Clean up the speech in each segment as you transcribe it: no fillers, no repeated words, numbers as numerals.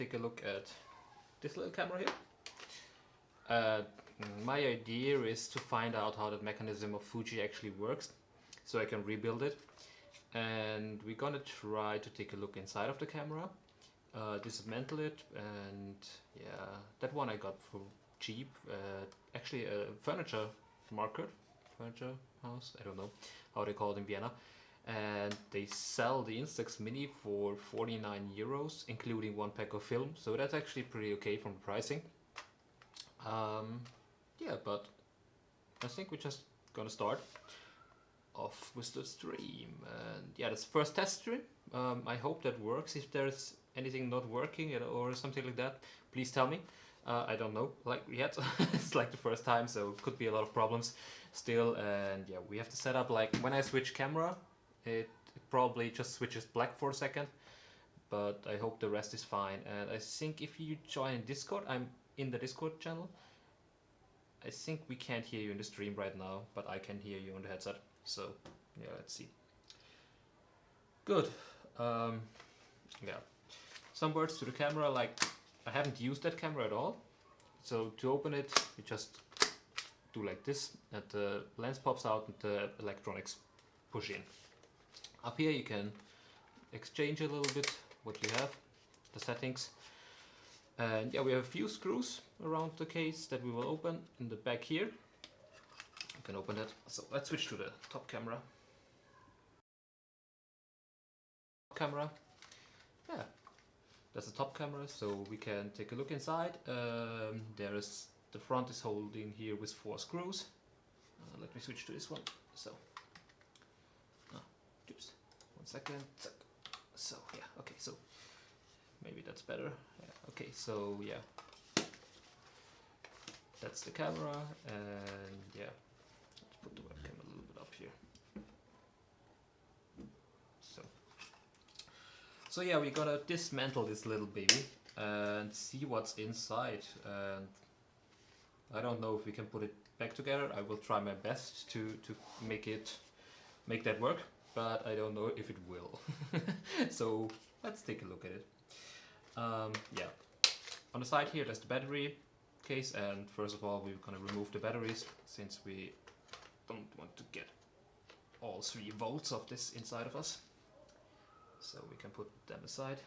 Take a look at this little camera here. My idea is to find out how that mechanism of Fuji actually works, so I can rebuild it. And we're gonna try to take a look inside of the camera, dismantle it, and yeah, that one I got for cheap. Actually, a furniture market, furniture house, I don't know how they call it in Vienna. And they sell the Instax Mini for 49 euros, including one pack of film, so that's actually pretty okay from the pricing. Yeah, but I think we're just gonna start off with the stream. And yeah, that's the first test stream. I hope that works. If there's anything not working or something like that, please tell me. I don't know like yet. It's like the first time, so could be a lot of problems still. And yeah, we have to set up, like when I switch camera, it probably just switches black for a second, but I hope the rest is fine. And I think if you join Discord, I'm in the Discord channel, I think we can't hear you in the stream right now, but I can hear you on the headset. So yeah, let's see. Good. Yeah, some words to the camera. Like, I haven't used that camera at all, so to open it you just do like this, and the lens pops out and the electronics push in. Up here you can exchange a little bit what you have, the settings. And yeah, we have a few screws around the case that we will open in the back here. You can open it. So let's switch to the top camera. Yeah, that's the top camera, so we can take a look inside. There is, the front is holding here with 4 screws. Let me switch to this one. So, oops, 1 second. So yeah, okay, so maybe that's better. Yeah, okay, so yeah, that's the camera, and yeah, let's put the webcam a little bit up here. So yeah, we're gonna dismantle this little baby and see what's inside. And I don't know if we can put it back together. I will try my best to make that work, but I don't know if it will. So let's take a look at it. Yeah, on the side here there's the battery case, and first of all we're gonna remove the batteries since we don't want to get all 3 volts of this inside of us. So we can put them aside.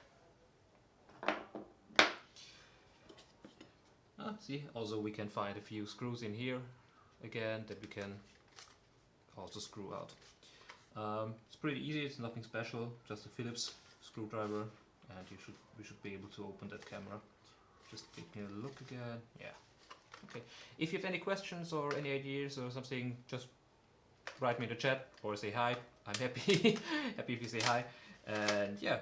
See, also we can find a few screws in here again that we can also screw out. It's pretty easy, it's nothing special, just a Phillips screwdriver, and we should be able to open that camera. Just taking a look again. Yeah. Okay. If you have any questions or any ideas or something, just write me in the chat or say hi. I'm happy happy if you say hi. And yeah,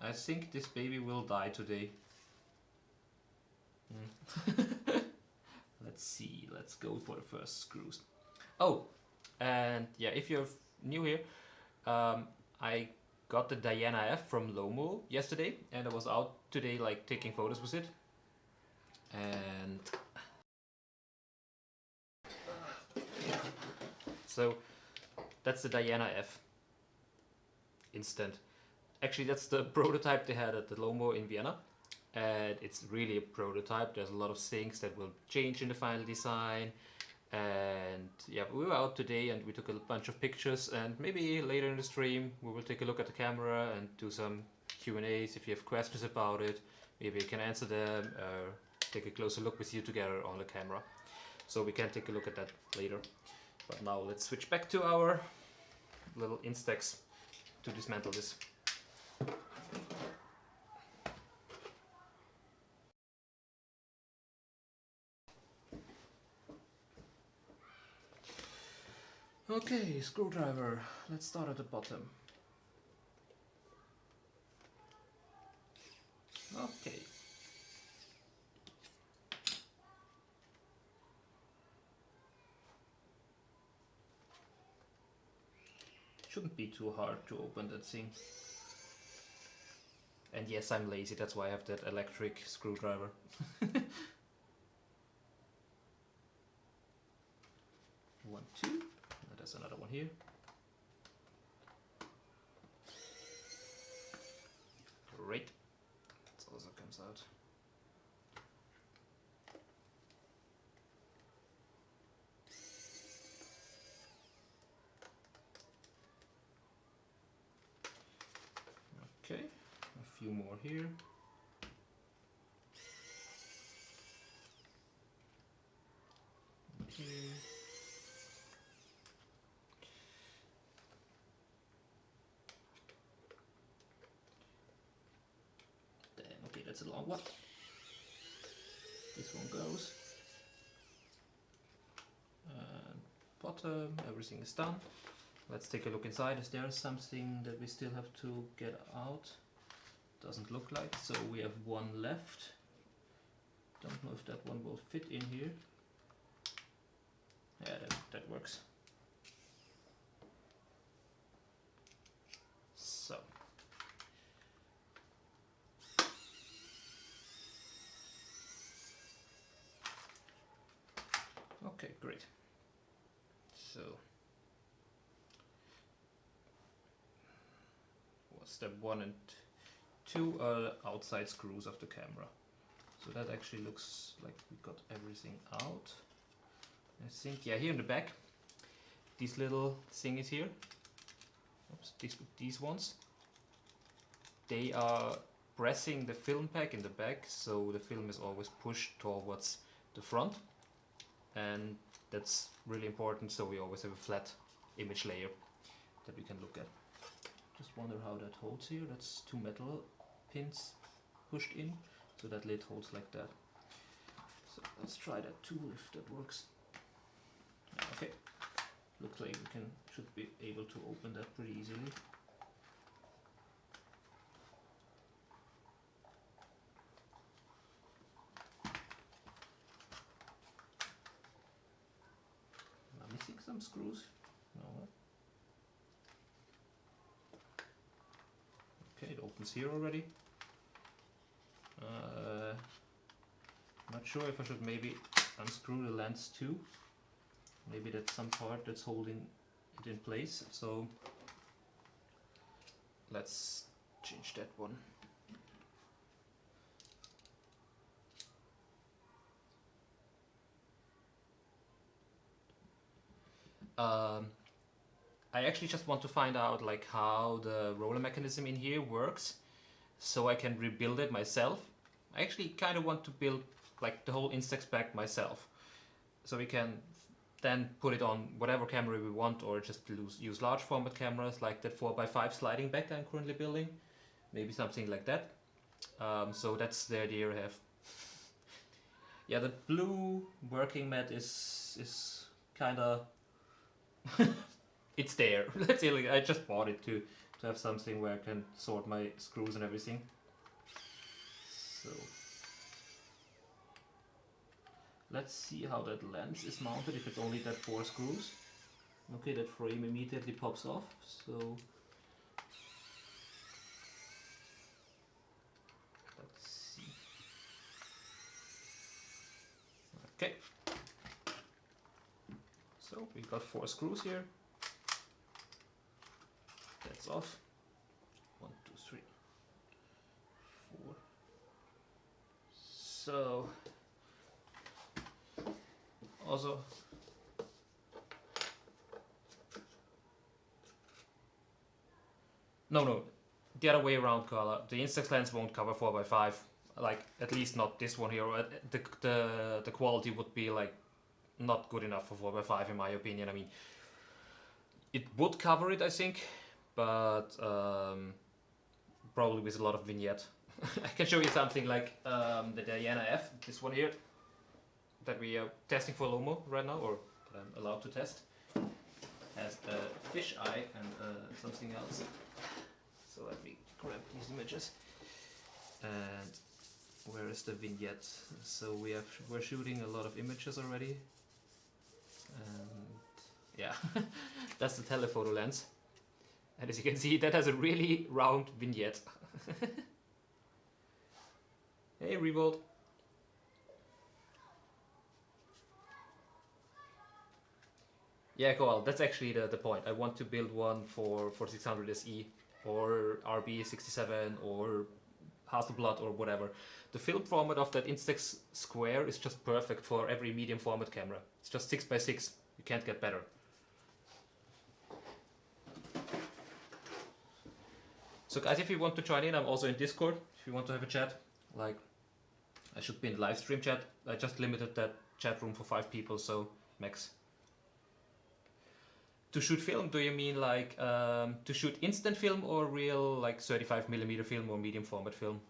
I think this baby will die today. Let's see, let's go for the first screws. Oh, and yeah, if you're new here, I got the Diana F from Lomo yesterday, and I was out today like taking photos with it. And so that's the Diana F Instant. Actually, that's the prototype they had at the Lomo in Vienna, and it's really a prototype. There's a lot of things that will change in the final design. And yeah, we were out today and we took a bunch of pictures, and maybe later in the stream we will take a look at the camera and do some Q&As. If you have questions about it, maybe we can answer them, take a closer look with you together on the camera. So we can take a look at that later. But now let's switch back to our little Instax to dismantle this. Okay, screwdriver. Let's start at the bottom. Okay. Shouldn't be too hard to open that thing. And yes, I'm lazy, that's why I have that electric screwdriver. One, two. There's another one here. Great. few more here. Here. Damn, okay, that's a long one. This one goes. And bottom, everything is done. Let's take a look inside. Is there something that we still have to get out? Doesn't look like, so we have one left. Don't know if that one will fit in here. Yeah, that works. So. Okay, great. So. Step 1 and 2 are outside screws of the camera. So that actually looks like we got everything out. I think, yeah, here in the back, these little thingies here, oops, these ones, they are pressing the film pack in the back, so the film is always pushed towards the front, and that's really important, so we always have a flat image layer that we can look at. Just wonder how that holds here. That's 2 metal pins pushed in, so that lid holds like that. So let's try that too, if that works. Okay, looks like we should be able to open that pretty easily. Am I missing some screws? No. Okay, it opens here already. Not sure if I should maybe unscrew the lens too. Maybe that's some part that's holding it in place. So let's change that one. I actually just want to find out like how the roller mechanism in here works, so I can rebuild it myself. I actually kind of want to build like the whole Instax back myself, so we can then put it on whatever camera we want, or just use large format cameras like that 4x5 sliding back I'm currently building, maybe something like that. So that's the idea I have. Yeah, the blue working mat is kind of it's there. Let's say, like, I just bought it to have something where I can sort my screws and everything. So let's see how that lens is mounted, if it's only that 4 screws. Okay, that frame immediately pops off, so let's see. Okay, so we got 4 screws here. That's off. 1, 2, 3, 4. So also no, the other way around, Carla. The Instax lens won't cover 4x5. Like, at least not this one here. The quality would be like not good enough for 4x5 in my opinion. I mean, it would cover it, I think, but probably with a lot of vignette. I can show you something like the Diana F, this one here, that we are testing for Lomo right now, or that I'm allowed to test. Has a fish eye and something else. So let me grab these images. And where is the vignette? So we're shooting a lot of images already. And yeah, that's the telephoto lens. And as you can see, that has a really round vignette. Hey, Revolt. Yeah, cool. That's actually the point. I want to build one for 600 SE or RB67 or Hasselblad or whatever. The film format of that Instax Square is just perfect for every medium format camera. It's just 6x6. You can't get better. So guys, if you want to join in, I'm also in Discord. If you want to have a chat, like I should be in the live stream chat. I just limited that chat room for 5 people, so max. To shoot film, do you mean like to shoot instant film or real like 35mm film or medium format film?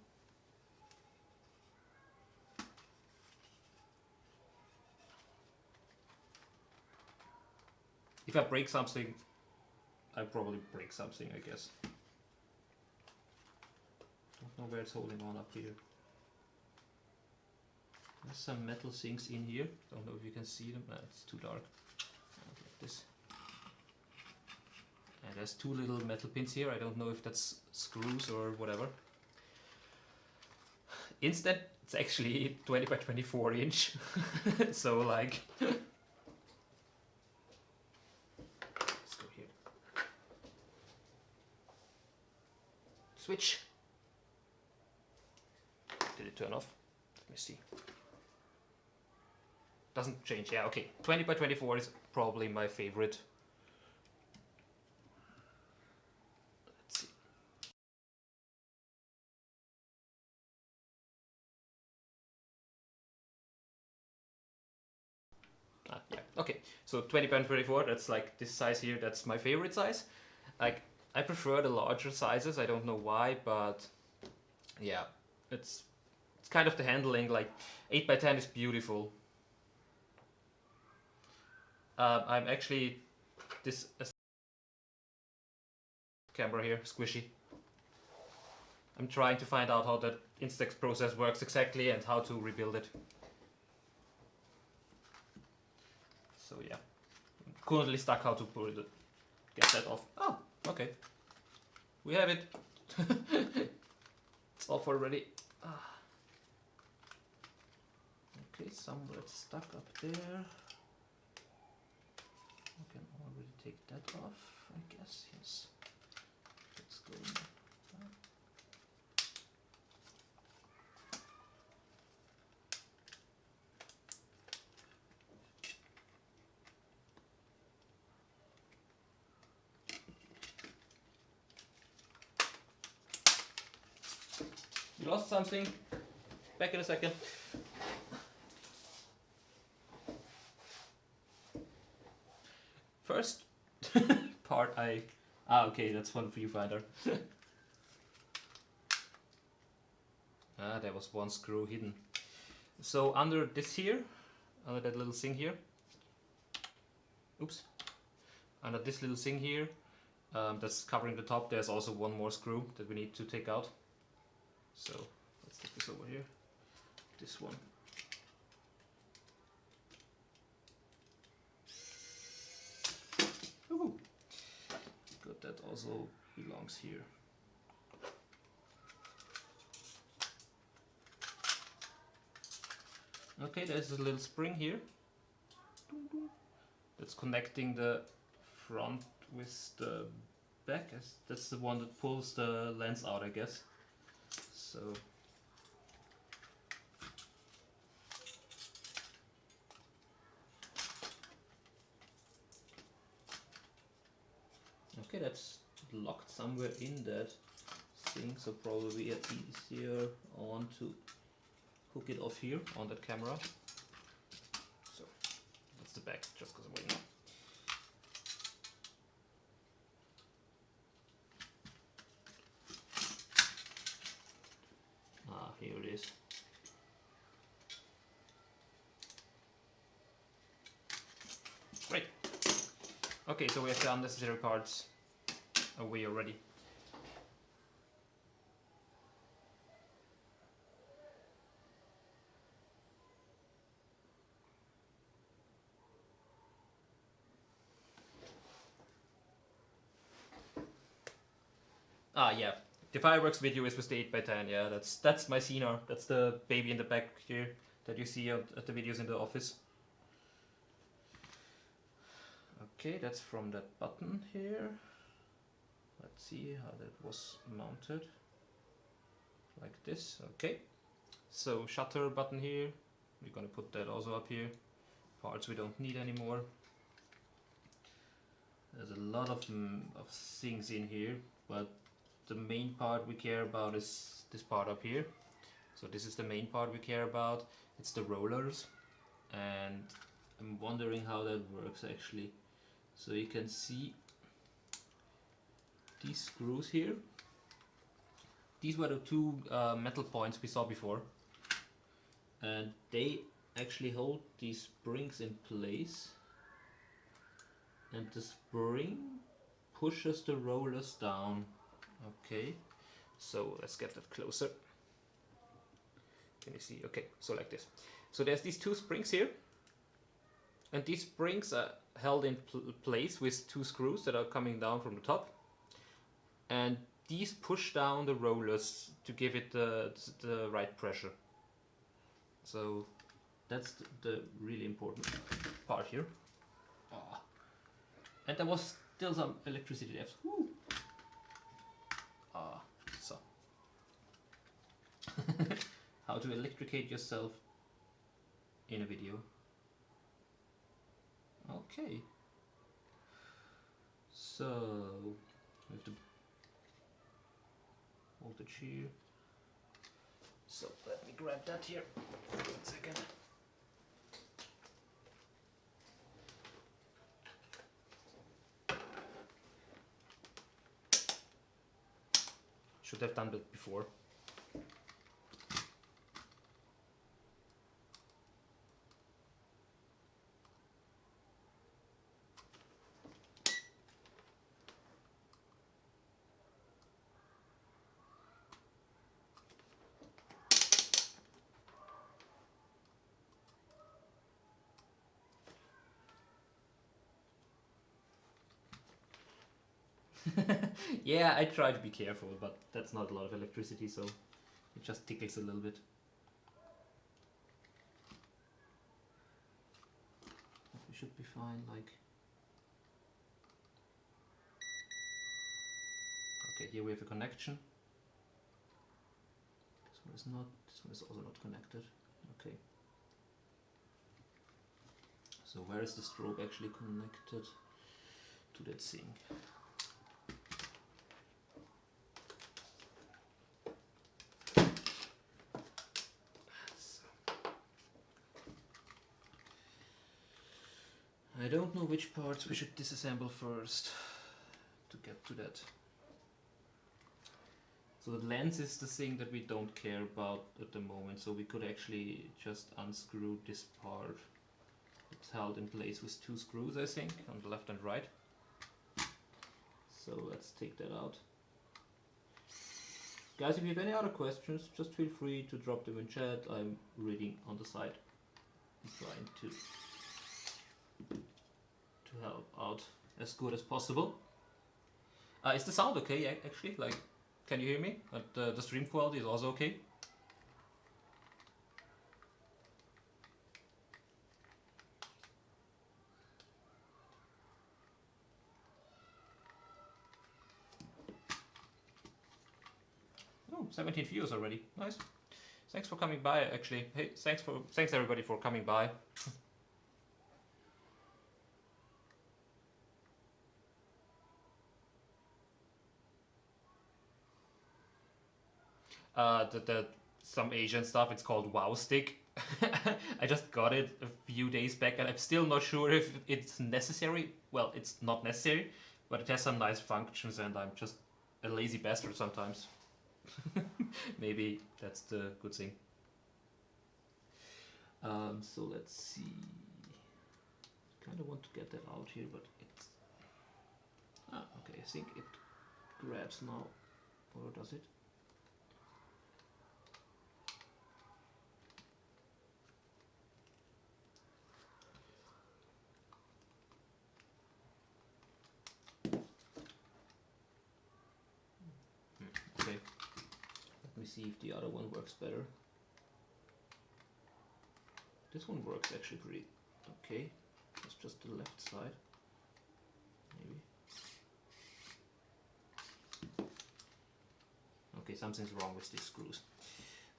If I break something, I probably break something, I guess. Don't know where it's holding on up here. There's some metal things in here. Don't know if you can see them. It's too dark. Like this. And there's 2 little metal pins here. I don't know if that's screws or whatever. Instant, it's actually 20 by 24 inch. So like... Let's go here. Switch. Did it turn off? Let me see. Doesn't change. Yeah, okay. 20 by 24 is probably my favorite. Let's see. Yeah, okay. So 20 by 24, that's like this size here, that's my favorite size. Like, I prefer the larger sizes, I don't know why, but yeah, it's kind of the handling, like 8 by 10 is beautiful. I'm actually this camera here, squishy. I'm trying to find out how that Instax process works exactly and how to rebuild it. So yeah, I'm currently stuck how to get that off. Oh, okay. We have it. It's off already. Okay, somewhere it's stuck up there. I can already take that off, I guess, yes. Let's go in there. You lost something? Back in a second. First part okay, that's one viewfinder. There was one screw hidden. So under this here, under that little thing here, oops, under this little thing here, that's covering the top, there's also one more screw that we need to take out. So let's take this over here, this one. Ooh. Good, that also belongs here. Okay, there's a little spring here that's connecting the front with the back. That's the one that pulls the lens out, I guess. So okay, that's locked somewhere in that thing, so probably it's easier on to hook it off here on that camera. So that's the back, just because I'm waiting. Here it is. Great. Okay, so we have the unnecessary parts away already. Yeah, the fireworks video is with the 8 by 10. Yeah, that's my scener. That's the baby in the back here that you see at the videos in the office. Okay, that's from that button here. Let's see how that was mounted. Like this. Okay. So shutter button here. We're gonna put that also up here. Parts we don't need anymore. There's a lot of things in here, but the main part we care about is this part up here. So this is the main part we care about. It's the rollers, and I'm wondering how that works actually. So you can see these screws here. These were the two metal points we saw before, and they actually hold these springs in place, and the spring pushes the rollers down. Okay, so let's get that closer. Can you see? Okay, so like this. So there's these two springs here, and these springs are held in place with two screws that are coming down from the top, and these push down the rollers to give it the right pressure. So that's the really important part here. And there was still some electricity left. Woo. So how to electrocute yourself in a video. Okay, so we have to voltage here. So let me grab that here. 1 second. Should have done that before. Yeah, I try to be careful, but that's not a lot of electricity, so it just tickles a little bit. We should be fine, like... Okay, here we have a connection. This one is not, this one is also not connected. Okay. So where is the strobe actually connected to that thing? I don't know which parts we should disassemble first to get to that. So the lens is the thing that we don't care about at the moment, so we could actually just unscrew this part. It's held in place with two screws, I think, on the left and right. So let's take that out. Guys, if you have any other questions, just feel free to drop them in chat. I'm reading on the side. I'm trying to help out as good as possible. Is the sound okay actually? Like, can you hear me? And the stream quality is also okay? Oh, 17 views already. Nice. Thanks for coming by actually. Hey, thanks everybody for coming by. Some Asian stuff, it's called Wow Stick. I just got it a few days back and I'm still not sure if it's necessary. Well, it's not necessary, but it has some nice functions and I'm just a lazy bastard sometimes. Maybe that's the good thing. So let's see. Kind of want to get that out here, but it's... okay, I think it grabs now. Or does it? Okay, let me see if the other one works better. This one works actually pretty okay. It's just the left side, maybe. Okay, something's wrong with these screws.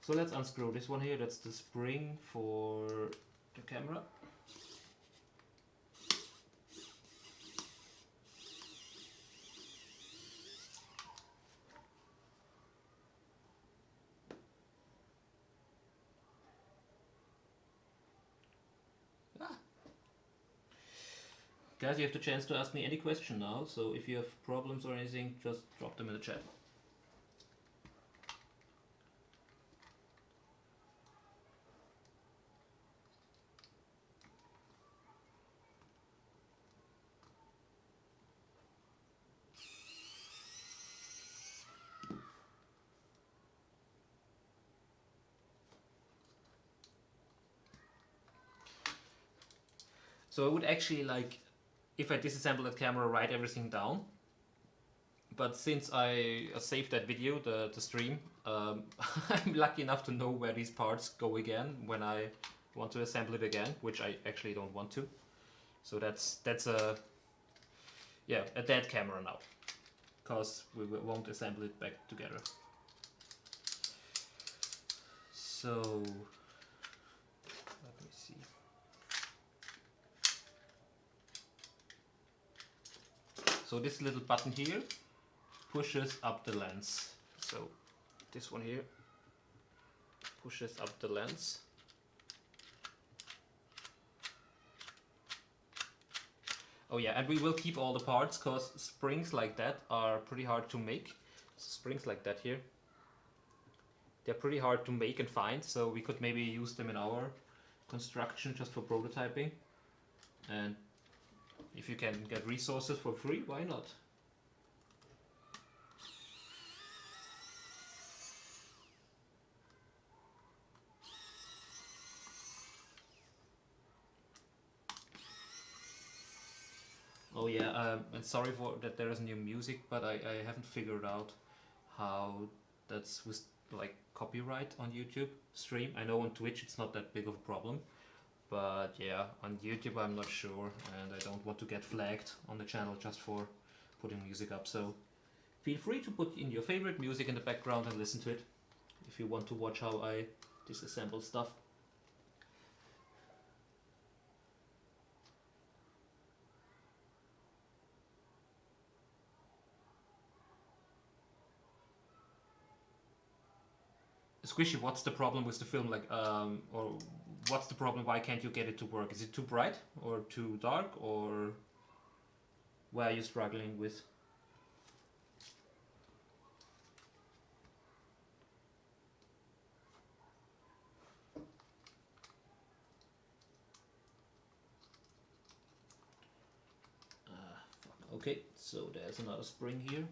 So let's unscrew this one here. That's the spring for the camera. Guys, you have the chance to ask me any question now, so if you have problems or anything, just drop them in the chat. So I would actually, like, if I disassemble that camera, write everything down. But since I saved that video, the stream, I'm lucky enough to know where these parts go again when I want to assemble it again, which I actually don't want to. So that's a dead camera now, because we won't assemble it back together. So let me see. So this little button here pushes up the lens. So this one here pushes up the lens. Oh yeah, and we will keep all the parts because springs like that are pretty hard to make. Springs like that here, they're pretty hard to make and find, so we could maybe use them in our construction just for prototyping. And if you can get resources for free, why not? Oh yeah, and sorry for that there is new music, but I haven't figured out how that's with like copyright on YouTube stream. I know on Twitch it's not that big of a problem, but yeah, on YouTube I'm not sure, and I don't want to get flagged on the channel just for putting music up. So feel free to put in your favorite music in the background and listen to it if you want to watch how I disassemble stuff. Squishy, what's the problem with the film? Like, or what's the problem? Why can't you get it to work? Is it too bright or too dark, or where are you struggling with? Okay, so there's another spring here.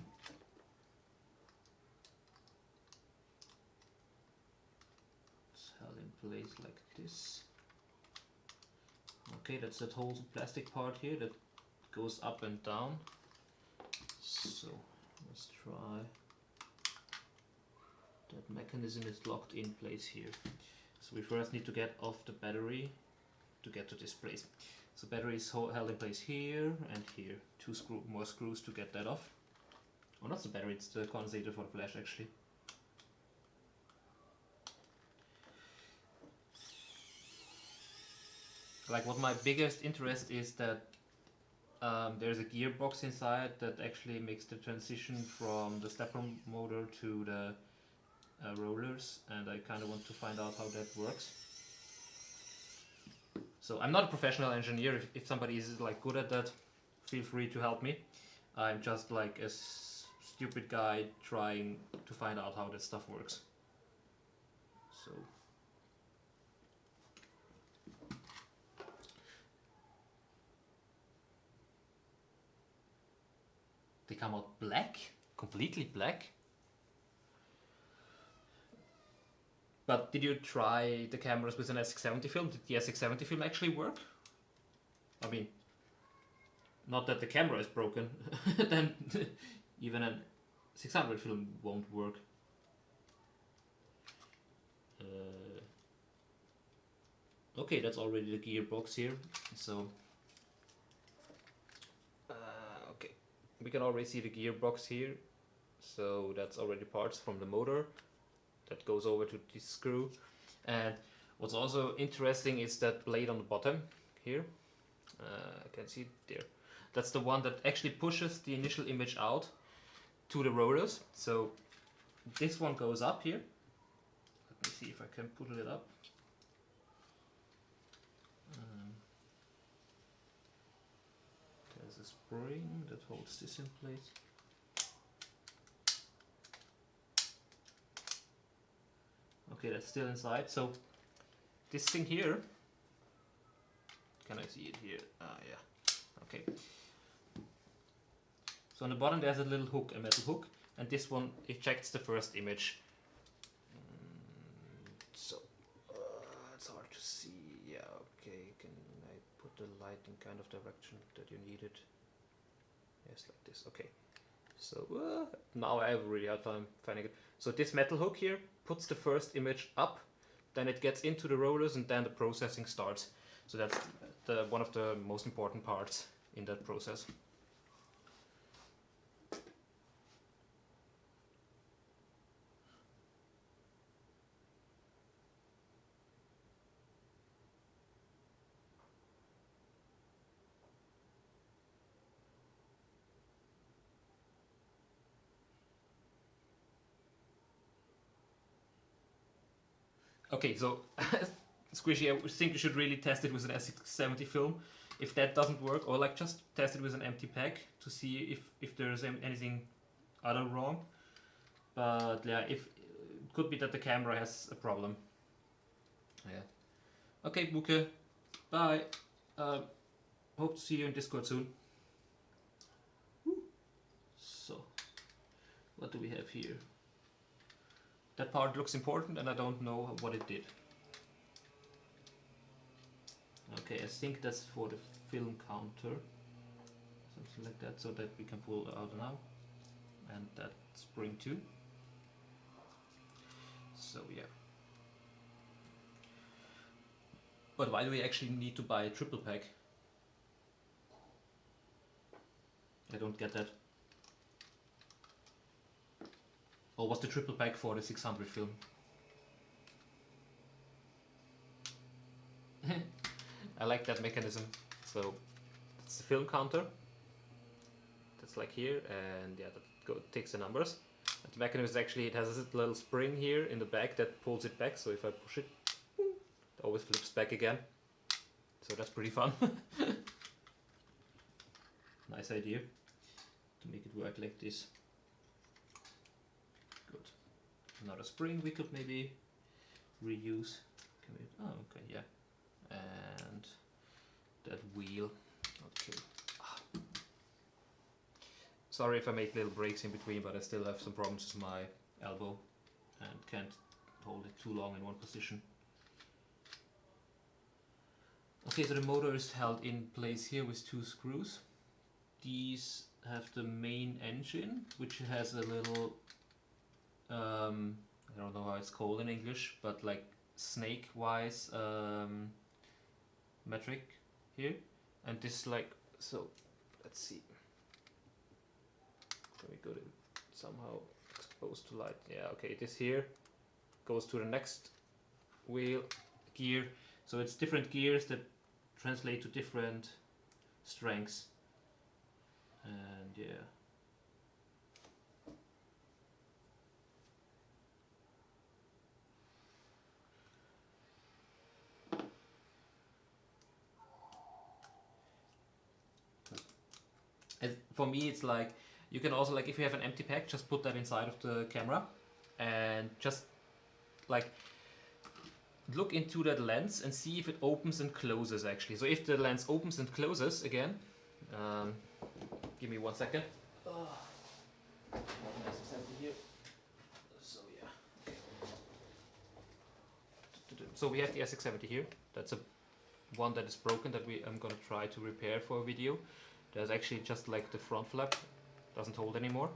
In place like this. Okay, that's that whole plastic part here that goes up and down. So let's try. That mechanism is locked in place here. So we first need to get off the battery to get to this place. So battery is held in place here and here. Two more screws to get that off. Oh, not the battery, it's the condensator for the flash actually. Like, what my biggest interest is that there's a gearbox inside that actually makes the transition from the stepper motor to the rollers, and I kind of want to find out how that works. So I'm not a professional engineer. If somebody is like good at that, feel free to help me. I'm just like a stupid guy trying to find out how that stuff works. So they come out black, completely black. But did you try the cameras with an S670 film? Did the S670 film actually work? I mean, not that the camera is broken, then even a 600 film won't work. Okay, that's already the gearbox here, so okay, we can already see the gearbox here, so that's already parts from the motor that goes over to this screw. And what's also interesting is that blade on the bottom here. I can see it there. That's the one that actually pushes the initial image out to the rollers. So this one goes up here. Let me see if I can put it up. there's a spring that holds this in place. Okay, that's still inside. So this thing here, can I see it here? Ah, yeah. Okay. So on the bottom there's a little hook, a metal hook, and this one ejects the first image. So it's hard to see. Yeah, okay. Can I put the light in kind of direction that you need it? Yes, like this. Okay. So now I have a really hard time finding it. So this metal hook here puts the first image up, then it gets into the rollers, and then the processing starts. So that's one of the most important parts in that process. Okay, so Squishy, I think you should really test it with an S670 film. If that doesn't work, or like just test it with an empty pack to see if there's anything other wrong. But yeah, it could be that the camera has a problem. Yeah. Okay, Buke, bye. Hope to see you in Discord soon. So, what do we have here? That part looks important and I don't know what it did. Okay, I think that's for the film counter. Something like that, so that we can pull out now. And that spring too. So yeah. But why do we actually need to buy a triple pack? I don't get that. Or was the triple pack for the 600 film? I like that mechanism. So it's the film counter. That's like here, and yeah, that takes the numbers. And the mechanism is actually, it has a little spring here in the back that pulls it back. So if I push it, it always flips back again. So that's pretty fun. Nice idea to make it work like this. Good. Another spring we could maybe reuse. Can we? Oh, okay, yeah. And that wheel. Okay. Sorry if I make little breaks in between, but I still have some problems with my elbow and can't hold it too long in one position. Okay, so the motor is held in place here with two screws. These have the main engine, which has a little, I don't know how it's called in English, but like snake-wise metric here. And this like, so let's see. Can we go to somehow exposed to light? Yeah, okay, this here goes to the next wheel gear. So it's different gears that translate to different strengths. And yeah. And for me it's like, you can also, like, if you have an empty pack, just put that inside of the camera and just like look into that lens and see if it opens and closes actually. So if the lens opens and closes again, give me 1 second. Here. So yeah. Okay. So we have the S670 here. That's a one that is broken that I'm gonna try to repair for a video. There's actually just like the front flap doesn't hold anymore.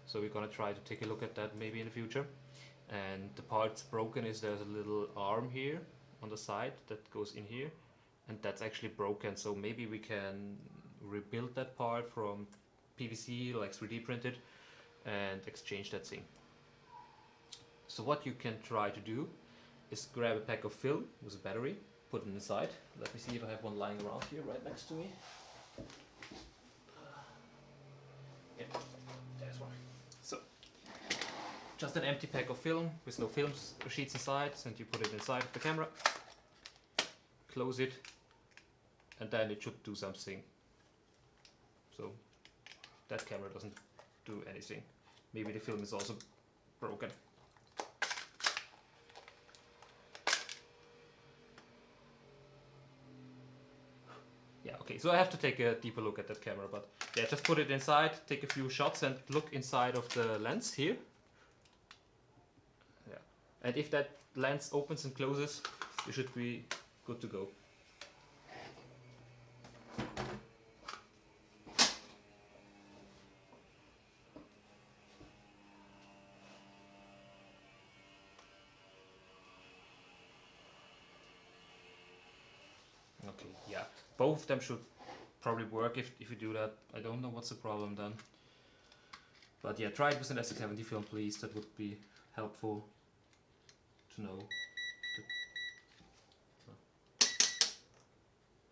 So we're gonna try to take a look at that maybe in the future. And the part's broken is there's a little arm here on the side that goes in here, and that's actually broken. So maybe we can rebuild that part from PVC, like 3D printed, and exchange that thing. So what you can try to do is grab a pack of film with a battery, put it inside. Let me see if I have one lying around here right next to me. Yeah, there's one. So just an empty pack of film with no film sheets inside, and you put it inside of the camera, close it, and then it should do something. so that camera doesn't do anything. Maybe the film is also broken. Yeah, okay, so I have to take a deeper look at that camera, but yeah, just put it inside, take a few shots and look inside of the lens here. Yeah, and if that lens opens and closes, you should be good to go. Okay, yeah, both of them should probably work if you do that. I don't know what's the problem then. But yeah, try it with an S670 film, please. That would be helpful to know.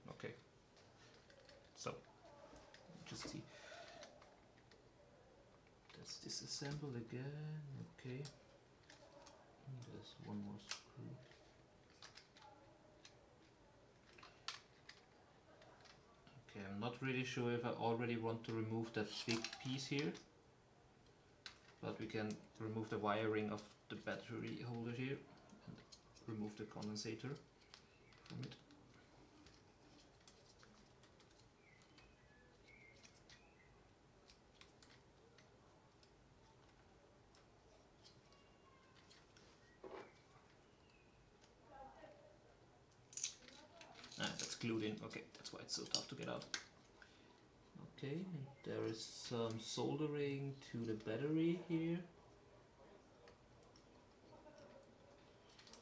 Okay, so just see. Let's disassemble again. Okay, there's one more screw. Okay, I'm not really sure if I already want to remove that big piece here, but we can remove the wiring of the battery holder here and remove the condensator from it. Ah, that's glued in. Okay, that's why it's so tough to get out. Okay, and there is some soldering to the battery here.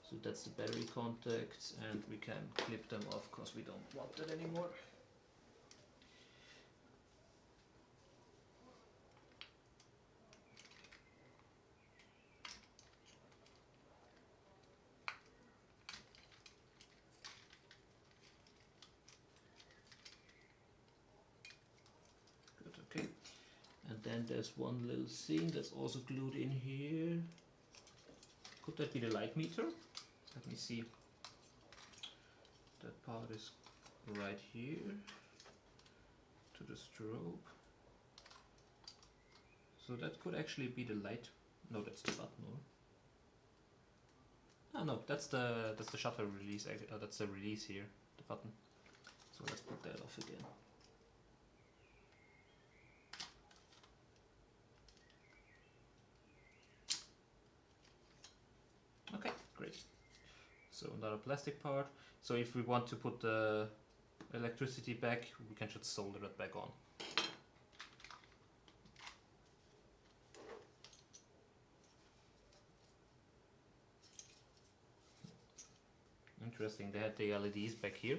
So that's the battery contacts, and we can clip them off because we don't want that anymore. Good, okay. And then there's one little thing that's also glued in here. Could that be the light meter? Let me see. That part is right here to the strobe. So that could actually be the light. No, that's the button. Oh no, that's the shutter release. That's the release here, the button. So let's put that off again. Okay, great. So another plastic part. So if we want to put the electricity back, we can just solder it back on. Interesting, they had the LEDs back here.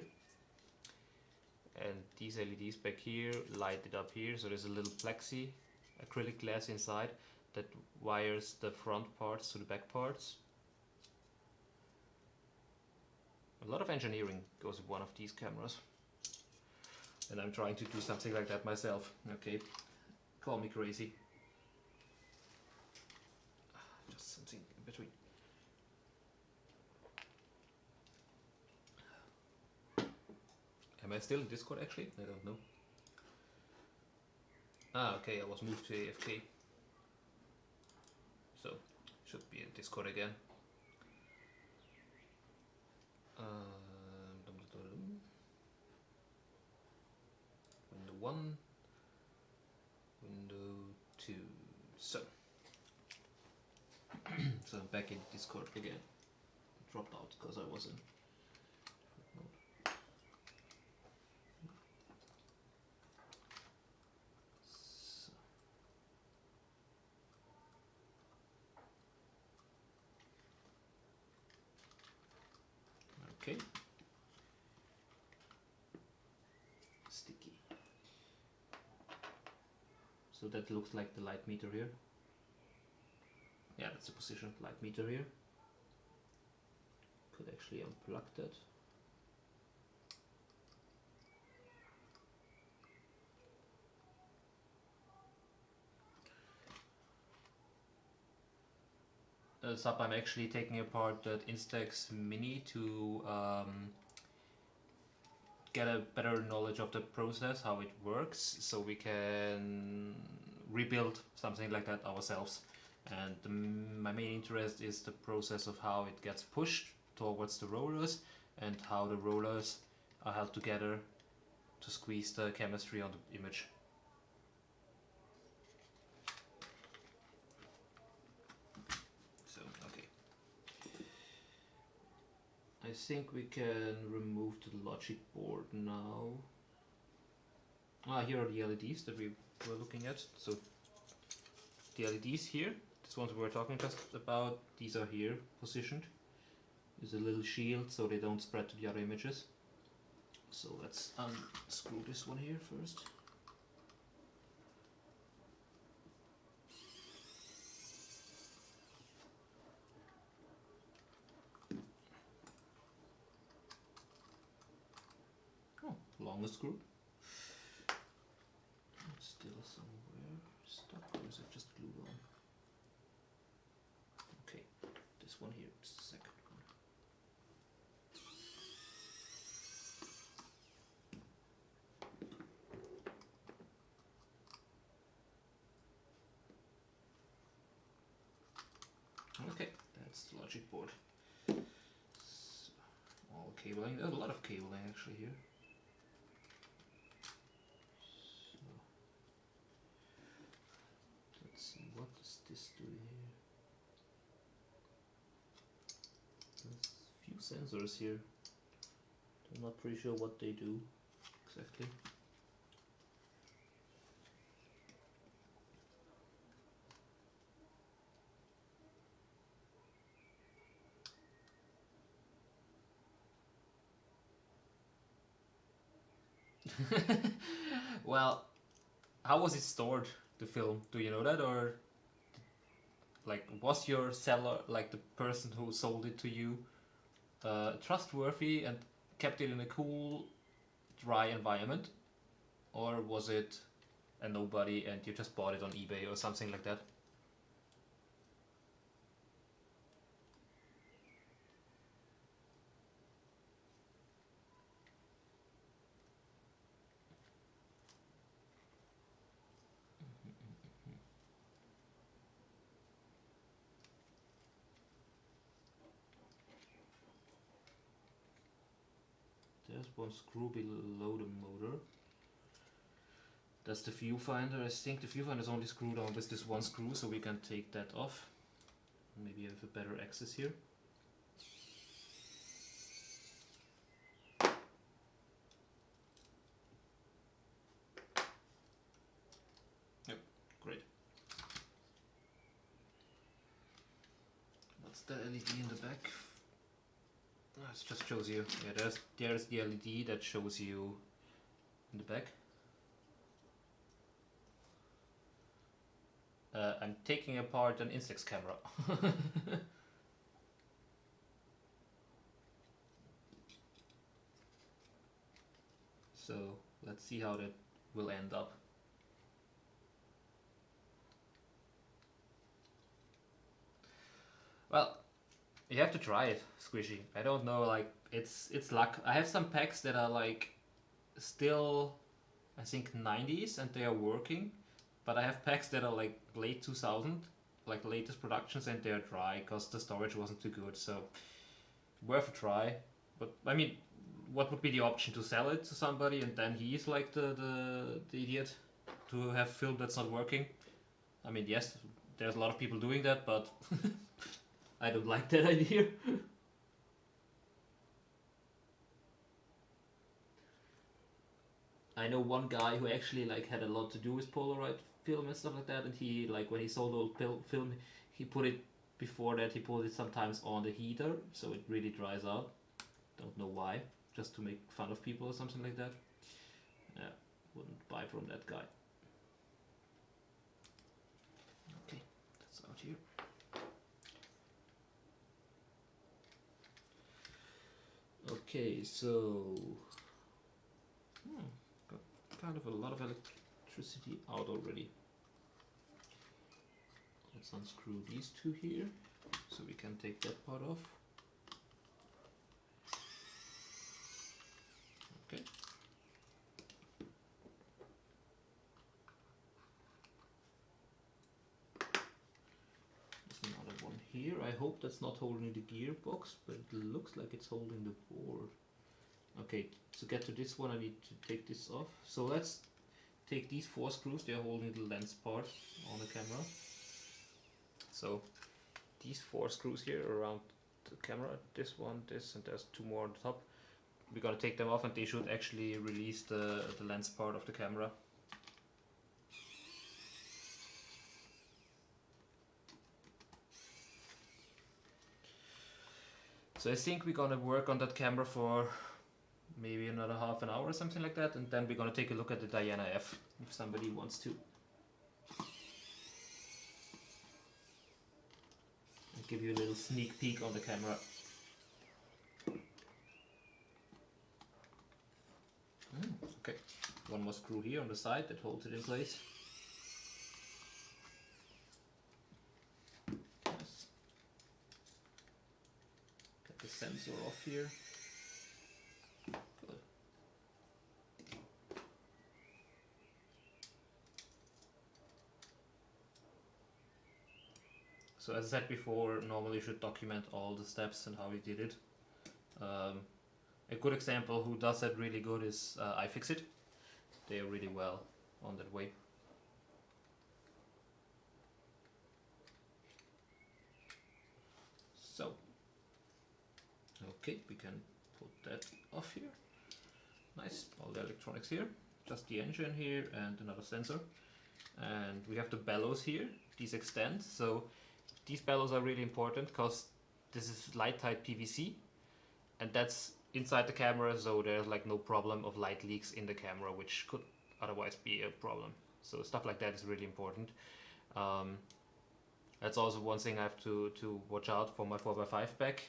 And these LEDs back here light it up here. So there's a little plexi acrylic glass inside that wires the front parts to the back parts. A lot of engineering goes with one of these cameras. And I'm trying to do something like that myself. Okay, call me crazy. Just something in between. Am I still in Discord actually? I don't know. Ah, okay, I was moved to AFK. So, should be in Discord again. Window 1, window 2. So, so I'm back in Discord again. Dropped out because I was in. So. Okay. Sticky. So that looks like the light meter here. Yeah, that's the position of the light meter here. Could actually unplug that. Sub, I'm actually taking apart that Instax Mini to get a better knowledge of the process, how it works, so we can rebuild something like that ourselves. And my main interest is the process of how it gets pushed towards the rollers and how the rollers are held together to squeeze the chemistry on the image. So, okay. I think we can remove the logic board now. Here are the LEDs that we were looking at. So the LEDs here, this ones we were talking just about, these are here positioned. There's a little shield so they don't spread to the other images. So let's unscrew this one here first. Oh, longest screw. It's still somewhere stuck, or is it just glued on? Okay, this one here is the second one. Okay, that's the logic board. So, all cabling. There's a lot of cabling actually here. So, let's see, what does this do here? There's a few sensors here. I'm not pretty sure what they do exactly. Well, how was it stored, the film? Do you know that? Or like, was your seller, like the person who sold it to you, trustworthy and kept it in a cool, dry environment? Or was it a nobody and you just bought it on eBay or something like that? There's one screw below the motor. That's the viewfinder. I think the viewfinder is only screwed on with this one screw, so we can take that off. Maybe have a better access here. Yep, great. What's the LED in the back? Oh, it just shows you. Yeah, there's the LED that shows you in the back. I'm taking apart an Instax camera. So let's see how that will end up. Well, you have to try it, Squishy. I don't know, like, it's luck. I have some packs that are like still, I think 90s and they are working, but I have packs that are like late 2000, like latest productions, and they're dry because the storage wasn't too good. So worth a try. But I mean, what would be the option? To sell it to somebody and then he's like the idiot to have film that's not working? I mean, yes, there's a lot of people doing that, but I don't like that idea. I know one guy who actually like had a lot to do with Polaroid film and stuff like that, and he, like, when he sold old film, he put it, before that he put it sometimes on the heater so it really dries out. Don't know why, just to make fun of people or something like that. Yeah, wouldn't buy from that guy. Okay, that's out here. Okay, so got kind of a lot of electricity out already. Let's unscrew these two here so we can take that part off. Okay. I hope that's not holding the gearbox, but it looks like it's holding the board. Okay, to get to this one I need to take this off. So let's take these 4 screws, they're holding the lens part on the camera. So these 4 screws here around the camera, this one, this, and there's 2 more on the top. We're gonna take them off and they should actually release the lens part of the camera. So I think we're gonna work on that camera for maybe another half an hour or something like that, and then we're gonna take a look at the Diana F if somebody wants to. I'll give you a little sneak peek on the camera. Okay, one more screw here on the side that holds it in place. Yes. Get the sensor off here. Good. So as I said before, normally you should document all the steps and how you did it. A good example who does that really good is iFixit. They are really well on that way. So, okay, we can put that off here. Nice, all the electronics here. Just the engine here and another sensor. And we have the bellows here. These extend. So these bellows are really important because this is light tight PVC. And that's inside the camera, so there's like no problem of light leaks in the camera, which could otherwise be a problem. So stuff like that is really important. That's also one thing I have to watch out for my 4x5 back,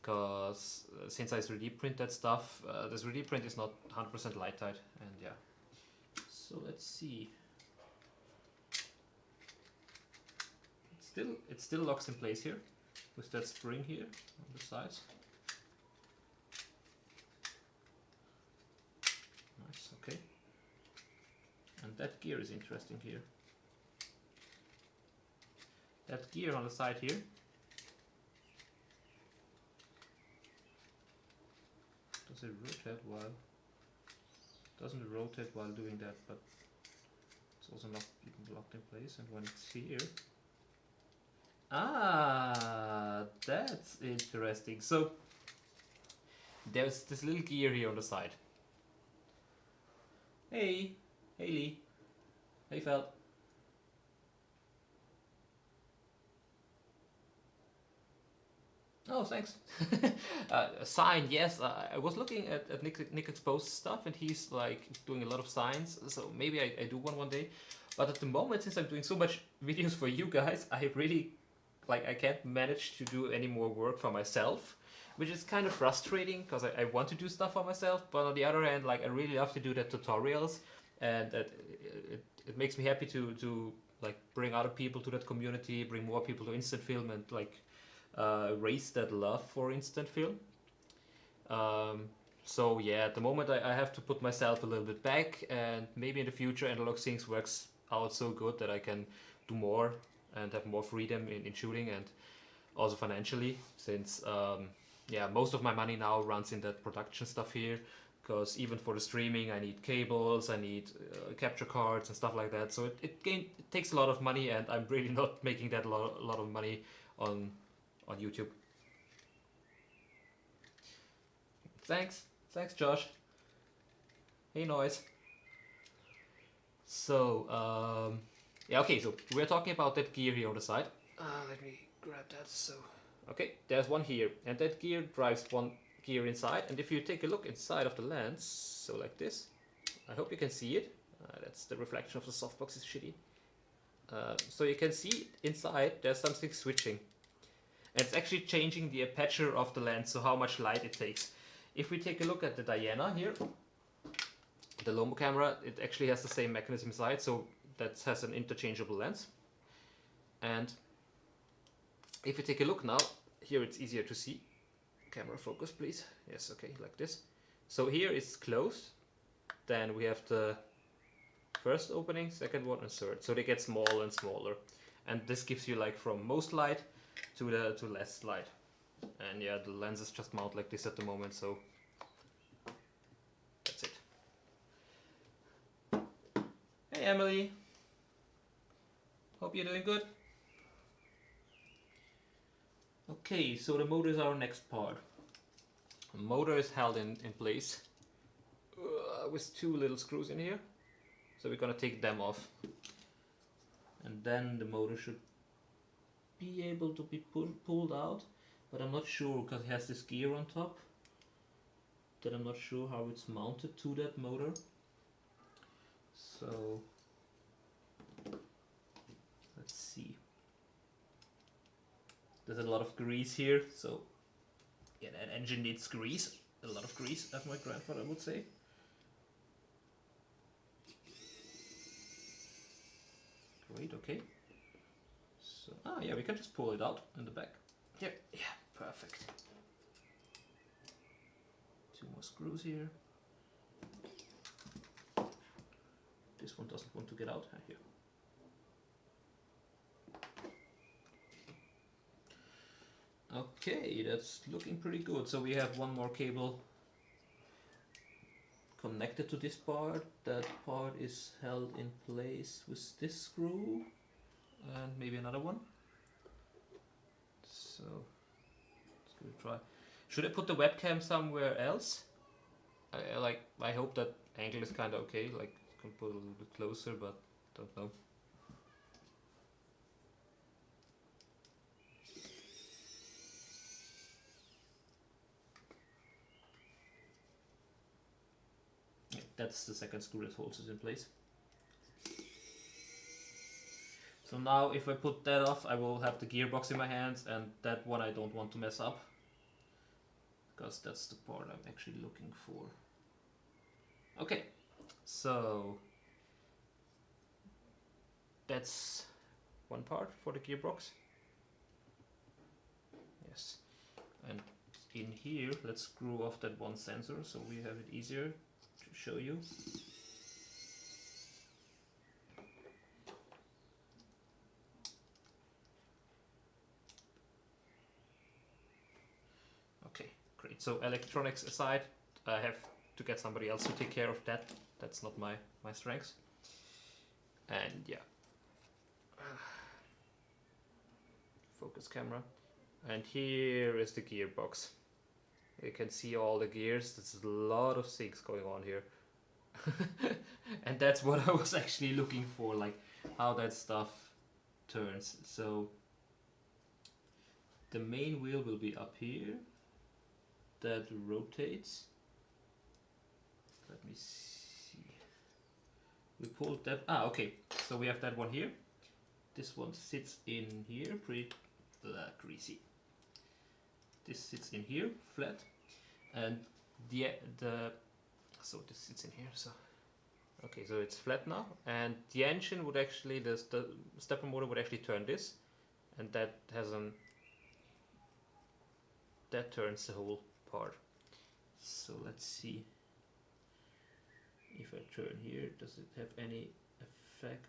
because since I 3D print that stuff, the 3D print is not 100% light tight, and yeah. So let's see. It still locks in place here with that spring here on the sides. Nice, okay. And that gear is interesting here. That gear on the side here. Does it rotate while? Doesn't rotate while doing that, but it's also not even locked in place. And when it's here, that's interesting. So there's this little gear here on the side. Hey, Lee. Hey, Fel. Oh, thanks. A sign, yes. I was looking at Nick Exposed's stuff, and he's like doing a lot of signs. So maybe I do one day. But at the moment, since I'm doing so much videos for you guys, I really I can't manage to do any more work for myself, which is kind of frustrating because I want to do stuff for myself. But on the other hand, I really love to do the tutorials, and it makes me happy to bring other people to that community, bring more people to instant film, and raise that love for instant film. So yeah, at the moment I have to put myself a little bit back, and maybe in the future Analog Things works out so good that I can do more and have more freedom in shooting, and also financially, since most of my money now runs in that production stuff here, because even for the streaming I need cables, I need capture cards and stuff like that, so it takes a lot of money, and I'm really not making that a lot of money on YouTube. Thanks Josh. Hey Noise. So yeah, okay, so we're talking about that gear here on the side. Let me grab that. So okay, there's one here, and that gear drives one gear inside, and if you take a look inside of the lens, so like this, I hope you can see it. That's the reflection of the softbox is shitty. So you can see inside there's something switching. And it's actually changing the aperture of the lens, so how much light it takes. If we take a look at the Diana here, the Lomo camera, it actually has the same mechanism inside, so that has an interchangeable lens. And if you take a look now, here it's easier to see. Camera focus, please. Yes, okay, like this. So here it's closed. Then we have the first opening, second one, and third. So they get smaller and smaller. And this gives you from most light to the less light. And yeah, the lenses just mount like this at the moment, so that's it. Hey Emily, hope you're doing good. Okay, so the motor is our next part. The motor is held in place with two little screws in here, so we're gonna take them off, and then the motor should be able to be pulled out, but I'm not sure because it has this gear on top that I'm not sure how it's mounted to that motor. So let's see. There's a lot of grease here, so yeah, that engine needs grease, a lot of grease, as my grandfather would say. Great, okay. So, yeah, we can just pull it out in the back. Here, yeah, perfect. Two more screws here. This one doesn't want to get out. Here. Okay, that's looking pretty good. So we have one more cable connected to this part. That part is held in place with this screw and maybe another one. So let's give it a try. Should I put the webcam somewhere else? I hope that angle is kind of okay. Like, I can put it a little bit closer, but don't know. Yeah, that's the second screw that holds it in place. So now if I put that off, I will have the gearbox in my hands, and that one I don't want to mess up, because that's the part I'm actually looking for. Okay, so that's one part for the gearbox. Yes, and in here, let's screw off that one sensor so we have it easier to show you. Okay, great. So electronics aside, I have to get somebody else to take care of that. That's not my strength. And yeah. Focus camera. And here is the gearbox. You can see all the gears. There's a lot of things going on here. And that's what I was actually looking for, like how that stuff turns. So the main wheel will be up here. That rotates. Let me see. We pulled that. Okay. So we have that one here. This one sits in here, pretty greasy. This sits in here, flat, and so this sits in here. So okay, so it's flat now, and the engine would actually, the stepper motor would actually turn this, and that turns the whole part. So let's see if I turn here, does it have any effect?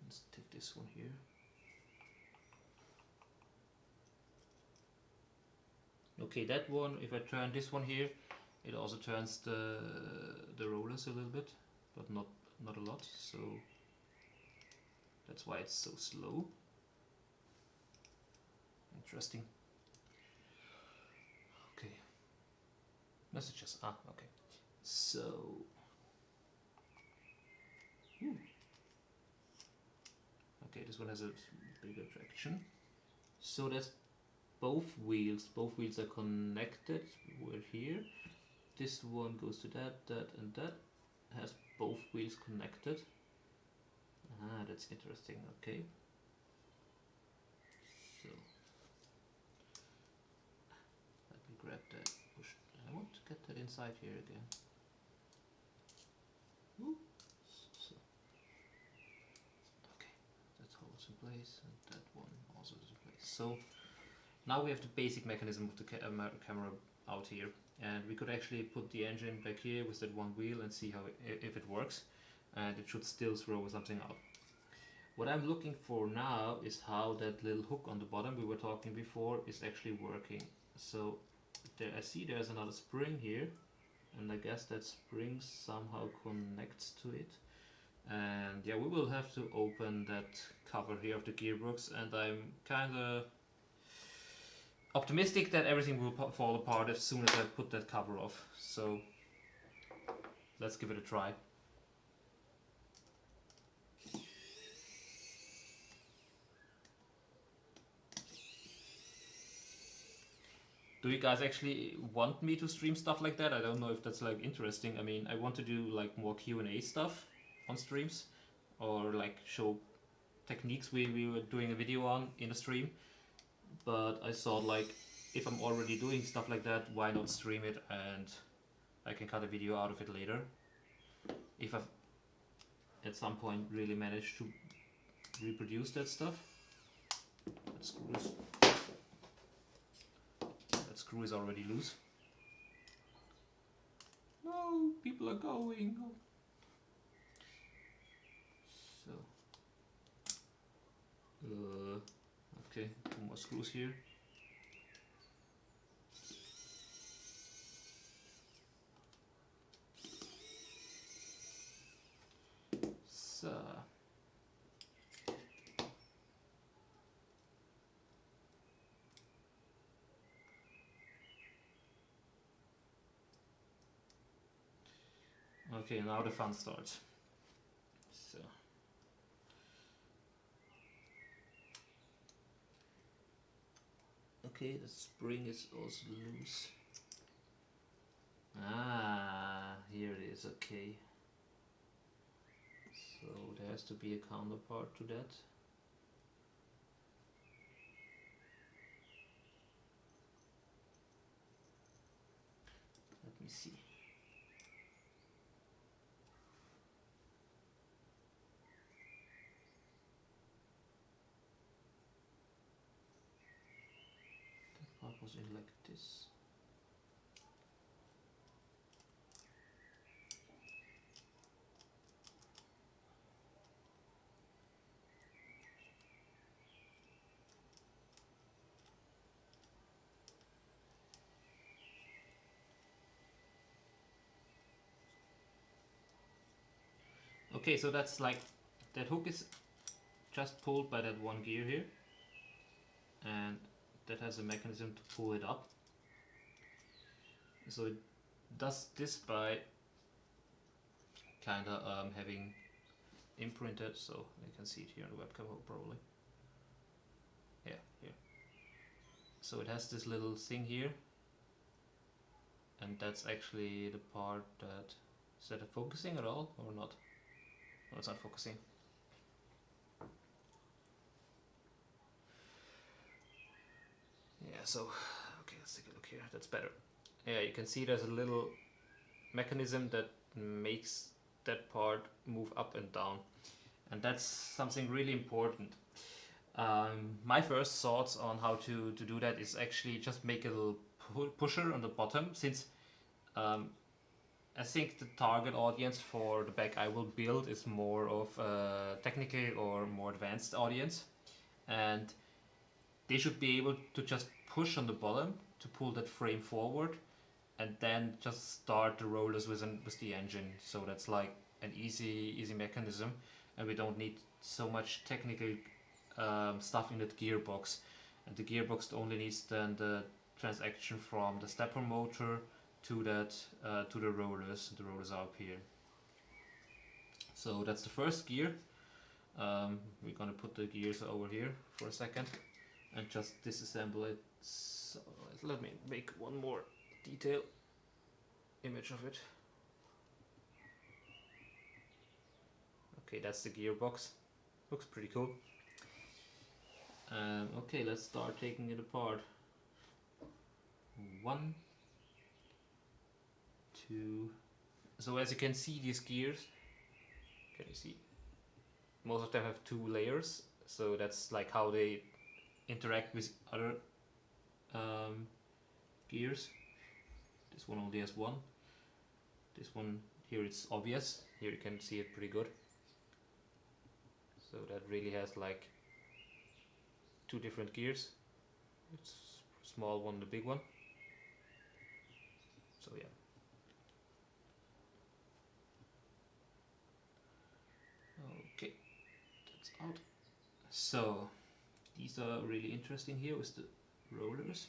Let's take this one here. Okay, that one, if I turn this one here, it also turns the rollers a little bit, but not a lot, so that's why it's so slow. Interesting. Okay. Messages. Okay. So okay, this one has a bigger traction. So that's both wheels. Both wheels are connected. We're here. This one goes to that, and that has both wheels connected. That's interesting. Okay. So let me grab that. Push. I want to get that inside here again. So. Okay. place, and that one also into place. So now we have the basic mechanism of the camera out here, and we could actually put the engine back here with that one wheel and see how if it works, and it should still throw something out. What I'm looking for now is how that little hook on the bottom we were talking before is actually working. So there, I see there's another spring here, and I guess that spring somehow connects to it. And yeah, we will have to open that cover here of the gearbox, and I'm kinda optimistic that everything will fall apart as soon as I put that cover off. So let's give it a try. Do you guys actually want me to stream stuff like that? I don't know if that's like interesting. I mean, I want to do like more Q&A stuff on streams, or like show techniques we were doing a video on in a stream. But I thought, like, if I'm already doing stuff like that, why not stream it, and I can cut a video out of it later. If I've at some point really managed to reproduce that stuff. That screw is already loose. No, people are going. So, okay, 2 more screws here. So, okay, now the fun starts. So, okay, the spring is also loose. Ah, here it is, okay. So there has to be a counterpart to that. Let me see. That part was in like this. Okay, so that's like, that hook is just pulled by that one gear here, and that has a mechanism to pull it up. So it does this by kind of having imprinted, so you can see it here on the webcam probably. Yeah, here. So it has this little thing here, and that's actually the part that, is that focusing at all or not? No, it's not focusing. Yeah, so, okay, let's take a look here, that's better. Yeah, you can see there's a little mechanism that makes that part move up and down, and that's something really important. My first thoughts on how to do that is actually just make a little pusher on the bottom, since I think the target audience for the bag I will build is more of a technical or more advanced audience, and they should be able to just push on the bottom to pull that frame forward, and then just start the rollers with the engine. So that's like an easy mechanism, and we don't need so much technical stuff in that gearbox. And the gearbox only needs then the transaction from the stepper motor to that to the rollers. The rollers are up here. So that's the first gear. We're gonna put the gears over here for a second and just disassemble it. So let me make one more detail image of it. Okay, that's the gearbox. Looks pretty cool. Okay, let's start taking it apart. 1, 2. So as you can see, these gears, can you see? Most of them have 2 layers. So that's like how they interact with other gears. This one only has one. This one here, it's obvious. Here you can see it pretty good. So that really has like two different gears. It's small one, the big one. So yeah. Okay, that's out. So these are really interesting here with the rollers.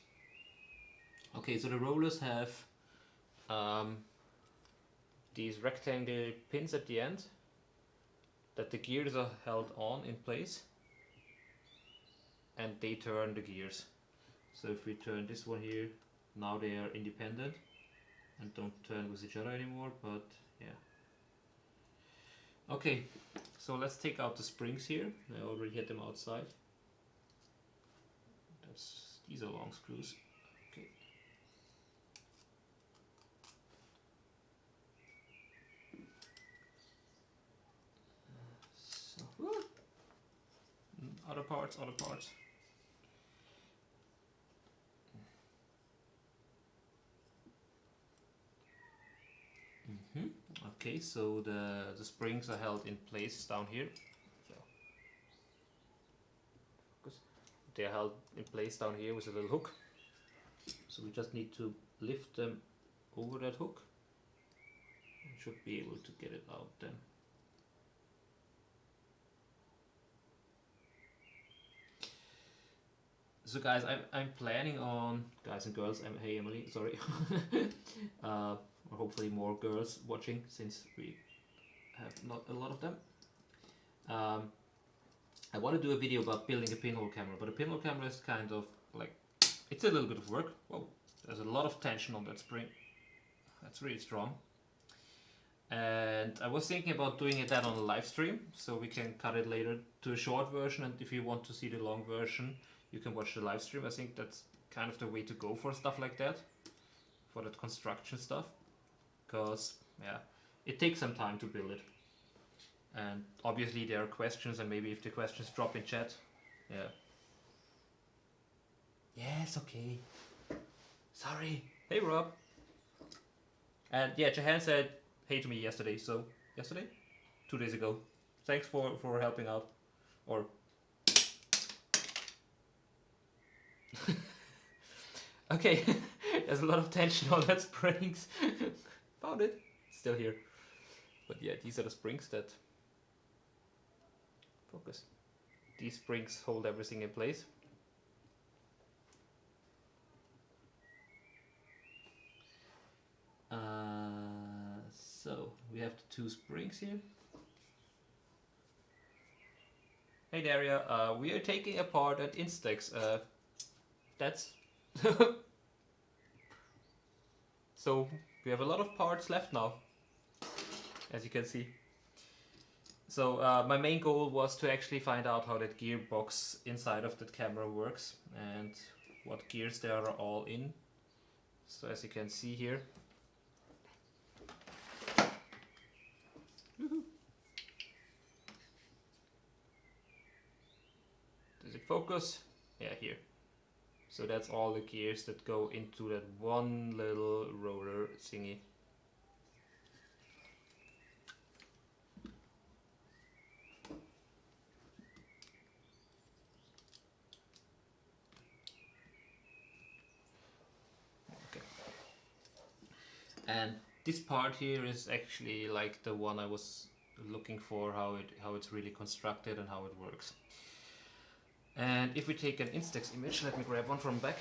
Okay, so the rollers have these rectangular pins at the end that the gears are held on in place, and they turn the gears. So if we turn this one here, now they are independent and don't turn with each other anymore, but yeah. Okay, so let's take out the springs here. I already had them outside. These are long screws. Okay. Other parts. Okay, so the springs are held in place down here. They are held in place down here with a little hook. So we just need to lift them over that hook. We should be able to get it out then. So guys, I'm planning on, guys and girls, hey Emily, sorry, or hopefully more girls watching since we have not a lot of them. I want to do a video about building a pinhole camera, but a pinhole camera is kind of like, it's a little bit of work. Whoa, there's a lot of tension on that spring. That's really strong. And I was thinking about doing that on a live stream, so we can cut it later to a short version, and if you want to see the long version, you can watch the live stream. I think that's kind of the way to go for stuff like that, for that construction stuff, because yeah, it takes some time to build it. And obviously there are questions, and maybe if the questions drop in chat, yeah. Yes, okay. Sorry. Hey Rob. And yeah, Jahan said hey to me yesterday, so yesterday? 2 days ago. Thanks for helping out. Or okay, there's a lot of tension on that springs. Found it. Still here. But yeah, these are the springs that focus. These springs hold everything in place. So we have the two springs here. Hey Daria, we are taking apart an Instax. That's so we have a lot of parts left now, as you can see. So my main goal was to actually find out how that gearbox inside of that camera works and what gears there are all in. So as you can see here, does it focus? Yeah, here. So that's all the gears that go into that one little rotor thingy. Okay. And this part here is actually like the one I was looking for, how it's really constructed and how it works. And if we take an Instax image, let me grab one from back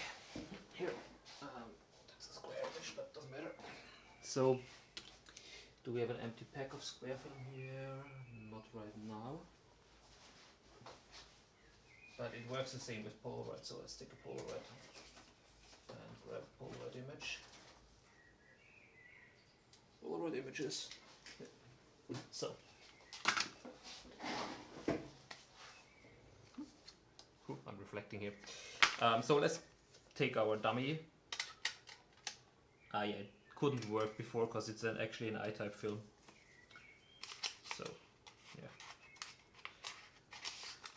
here. That's a square image, but doesn't matter. So, do we have an empty pack of square film here? Not right now. But it works the same with Polaroid, so let's take a Polaroid and grab a Polaroid image. Polaroid images. So. I'm reflecting here. So let's take our dummy. Yeah, it couldn't work before because it's actually an I-type film. So, yeah.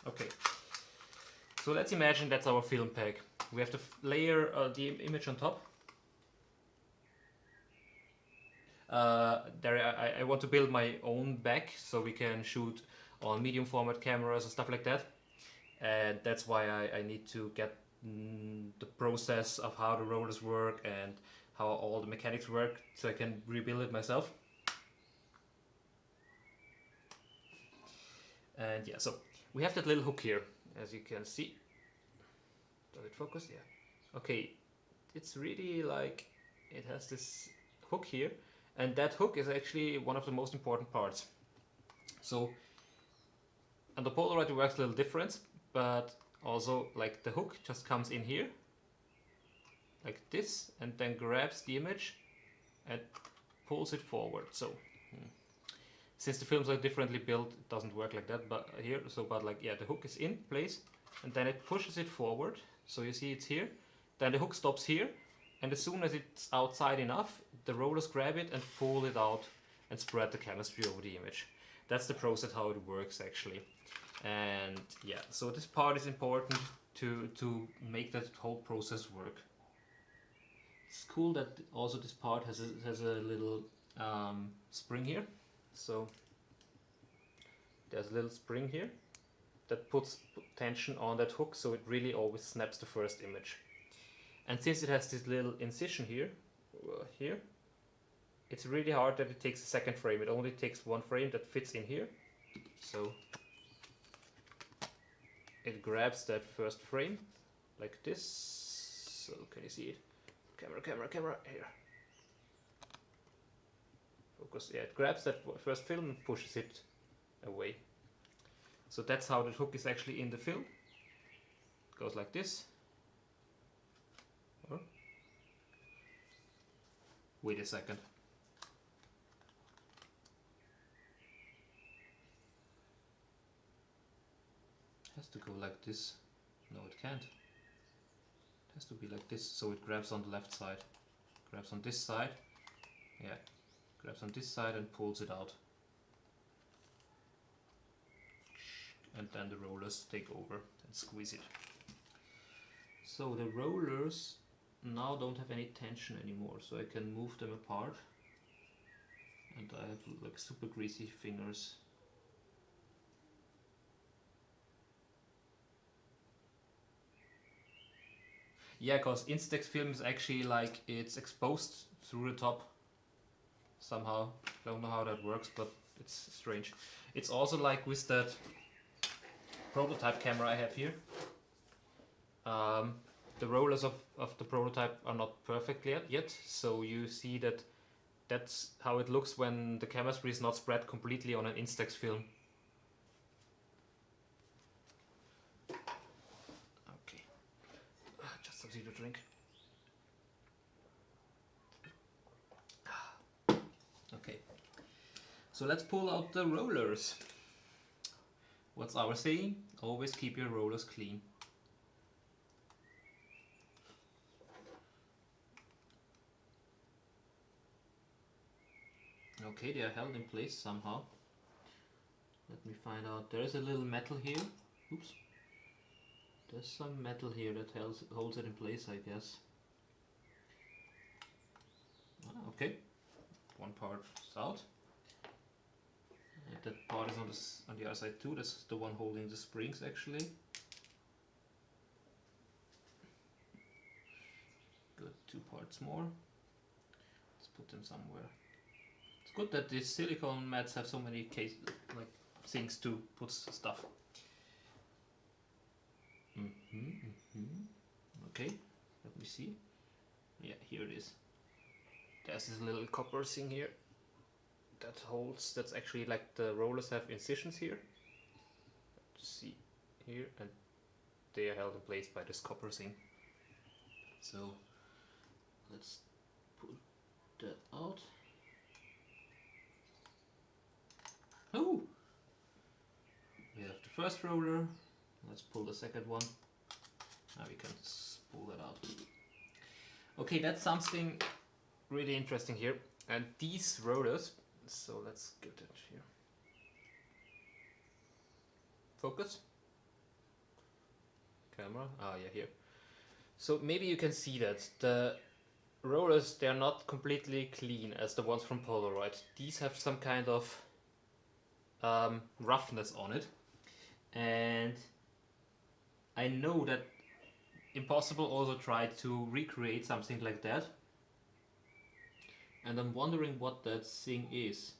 Okay, So let's imagine that's our film pack. We have to layer the image on top. I want to build my own back so we can shoot on medium format cameras and stuff like that. And that's why I need to get the process of how the rollers work and how all the mechanics work so I can rebuild it myself. And yeah, so we have that little hook here, as you can see. Does it focus? Yeah. Okay, it's really like, it has this hook here, and that hook is actually one of the most important parts. So on the Polaroid it works a little different, but also like the hook just comes in here, like this, and then grabs the image and pulls it forward. So since the films are differently built, it doesn't work like that, but here, so but like, yeah, the hook is in place and then it pushes it forward. So you see it's here, then the hook stops here, and as soon as it's outside enough, the rollers grab it and pull it out and spread the chemistry over the image. That's the process how it works actually. And yeah, so this part is important to make that whole process work. It's cool that also this part has a little spring here. So there's a little spring here that puts tension on that hook, so it really always snaps the first image. And since it has this little incision here, it's really hard that it takes a second frame. It only takes one frame that fits in here. So it grabs that first frame like this. So can you see it? Camera, here. Focus, yeah, it grabs that first film and pushes it away. So that's how the hook is actually in the film. It goes like this. Oh. Wait a second. It has to go like this. No, it can't. It has to be like this, so it grabs on the left side. Grabs on this side. Yeah. Grabs on this side and pulls it out. And then the rollers take over and squeeze it. So the rollers now don't have any tension anymore, so I can move them apart. And I have like super greasy fingers. Yeah, because Instax film is actually like, it's exposed through the top somehow. Don't know how that works, but it's strange. It's also like with that prototype camera I have here. The rollers of the prototype are not perfect yet, so you see that that's how it looks when the chemistry is not spread completely on an Instax film. Okay, just something to drink. Okay, so let's pull out the rollers. What's our saying? Always keep your rollers clean. Okay, they are held in place somehow. Let me find out. There is a little metal here. Oops. There's some metal here that holds it in place, I guess. Okay. One part is out. And that part is on the other side too. That's the one holding the springs actually. Good, 2 parts more. Let's put them somewhere. It's good that these silicone mats have so many things to put stuff. Okay, let me see. Yeah, here it is. There's this little copper thing here that holds. That's actually like the rollers have incisions here. See here, and they are held in place by this copper thing. So let's put that out. Oh! We have the first roller. Let's pull the second one. Now we can pull that out. Okay, that's something really interesting here. And these rollers, so let's get it here. Focus. camera. Ah, yeah, here. So maybe you can see that the rollers, they're not completely clean as the ones from Polaroid. These have some kind of roughness on it, and I know that Impossible also tried to recreate something like that, and I'm wondering what that thing is.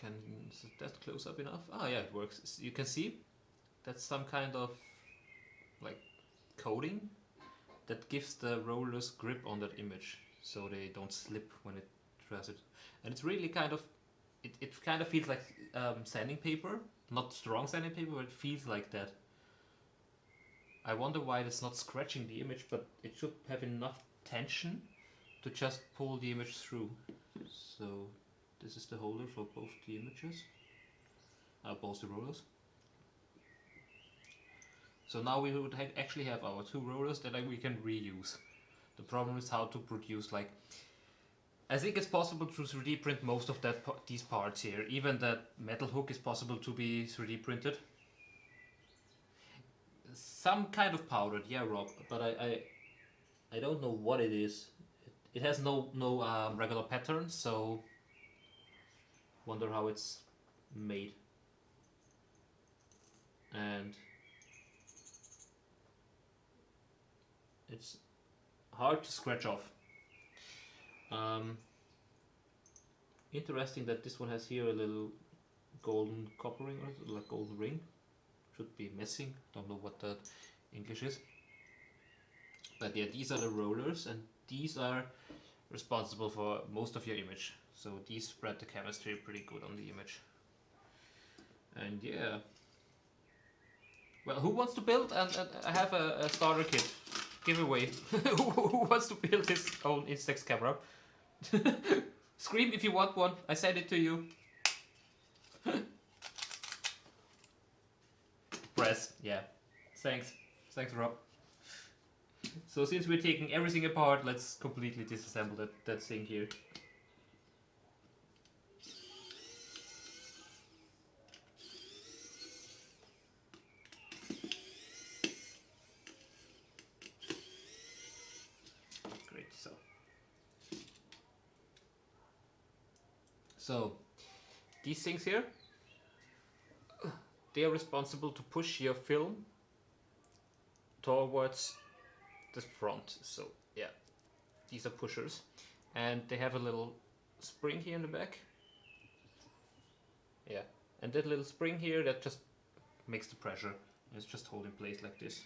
Is that close up enough? Ah, yeah, it works. You can see that's some kind of like coating that gives the rollers grip on that image, so they don't slip when it tries it. And it's really kind of, it kind of feels like sanding paper, not strong sanding paper, but it feels like that. I wonder why it's not scratching the image, but it should have enough tension to just pull the image through. So this is the holder for both the images, both the rollers. So now we would actually have our two rollers that we can reuse. The problem is how to produce, like, I think it's possible to 3D print most of these parts here. Even that metal hook is possible to be 3D printed. Some kind of powdered, yeah, Rob, but I don't know what it is. It has no regular pattern, so wonder how it's made. And it's hard to scratch off. Interesting that this one has here a little golden coppering, or like golden ring. Should be missing. Don't know what that English is. But yeah, these are the rollers, and these are responsible for most of your image. So these spread the chemistry pretty good on the image. And yeah. Well, who wants to build? And I have a starter kit giveaway. Who wants to build his own Instax camera? Scream if you want one. I send it to you. Press, yeah. Thanks, Rob. So since we're taking everything apart, let's completely disassemble that thing here. Great, so these things here, they are responsible to push your film towards the front. So yeah, these are pushers, and they have a little spring here in the back. Yeah, and that little spring here, that just makes the pressure. It's just holding place like this.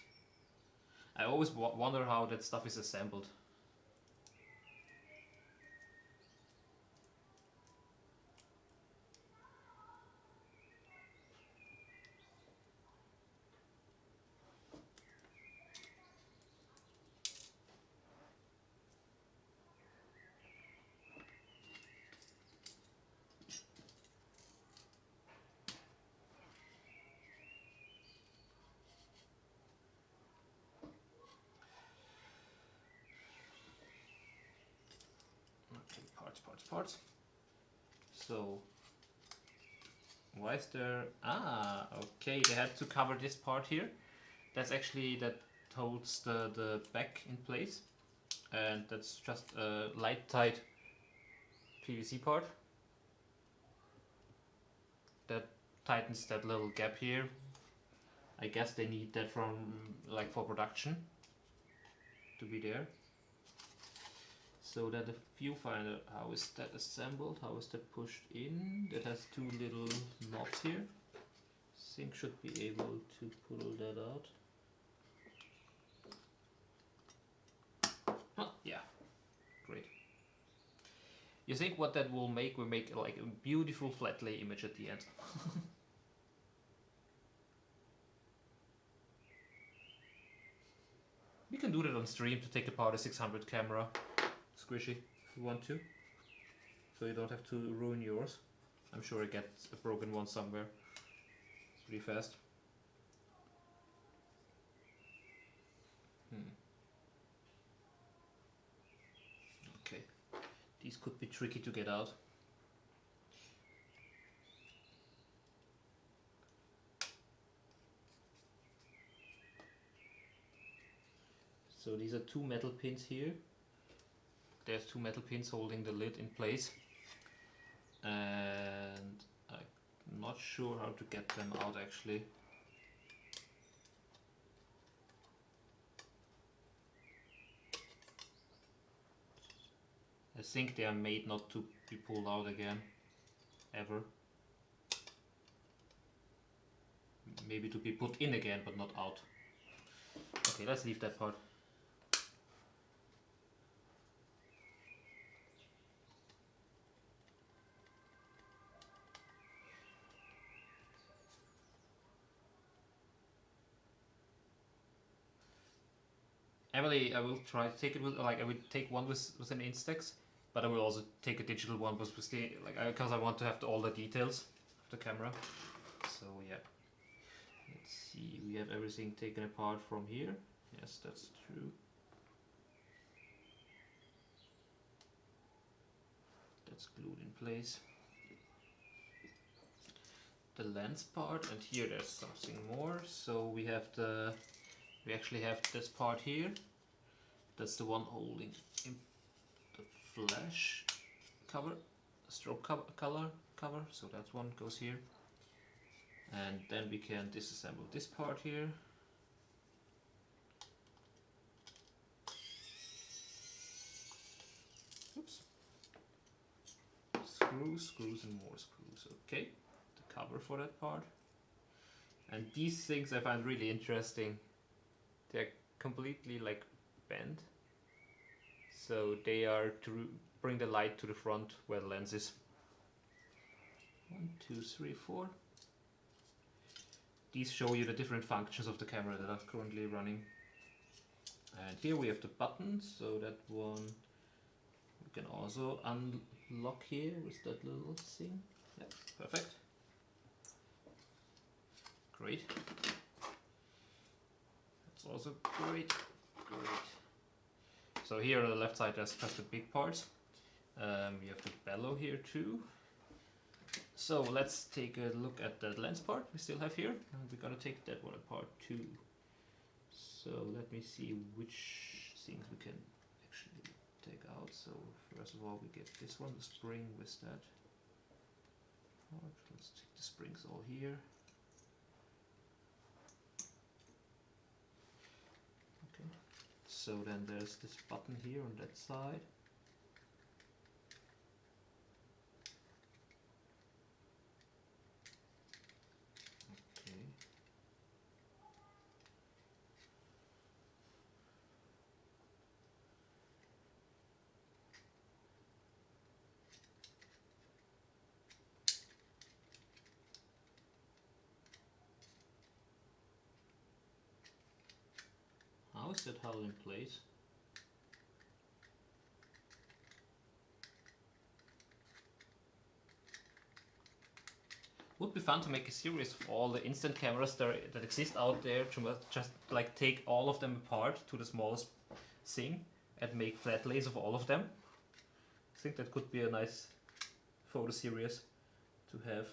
I always wonder how that stuff is assembled. Parts. So why is there, okay, they had to cover this part here. That's actually, that holds the back in place, and that's just a light tight PVC part that tightens that little gap here. I guess they need that from, like, for production to be there. So that the viewfinder, how is that assembled? How is that pushed in? That has two little knobs here. Sync should be able to pull that out. Oh, yeah, great. You think what that will make? Will make like a beautiful flat lay image at the end. We can do that on stream to take apart a 600 camera. Squishy, if you want to, so you don't have to ruin yours. I'm sure I get a broken one somewhere pretty fast. Okay, these could be tricky to get out. So these are two metal pins here. There's two metal pins holding the lid in place, and I'm not sure how to get them out actually. I think they are made not to be pulled out again, ever. Maybe to be put in again, but not out. Okay, let's leave that part. Emily, I will try to take it with, like, I will take one with an Instax, but I will also take a digital one with the, like, because I want to have all the details of the camera. So yeah, let's see, we have everything taken apart from here. Yes, that's true. That's glued in place. The lens part, and here there's something more. So we have we actually have this part here. That's the one holding in the flash cover, strobe color cover. So that one goes here, and then we can disassemble this part here. Oops. Screws and more screws. Okay, the cover for that part. And these things I find really interesting. They're completely like bent, so they are to bring the light to the front where the lens is. 1, 2, 3, 4. These show you the different functions of the camera that are currently running. And here we have the buttons, so that one we can also unlock here with that little thing. Yeah, perfect. Great. That's also great. So here on the left side there's just the big parts. We have the bellow here too. So let's take a look at the lens part we still have here. We're gonna take that one apart too. So let me see which things we can actually take out. So first of all we get this one, the spring with that part. Let's take the springs all here. Okay. So then there's this button here on that side. How is that held in place? Would be fun to make a series of all the instant cameras that exist out there, to just like take all of them apart to the smallest thing and make flat lays of all of them. I think that could be a nice photo series to have.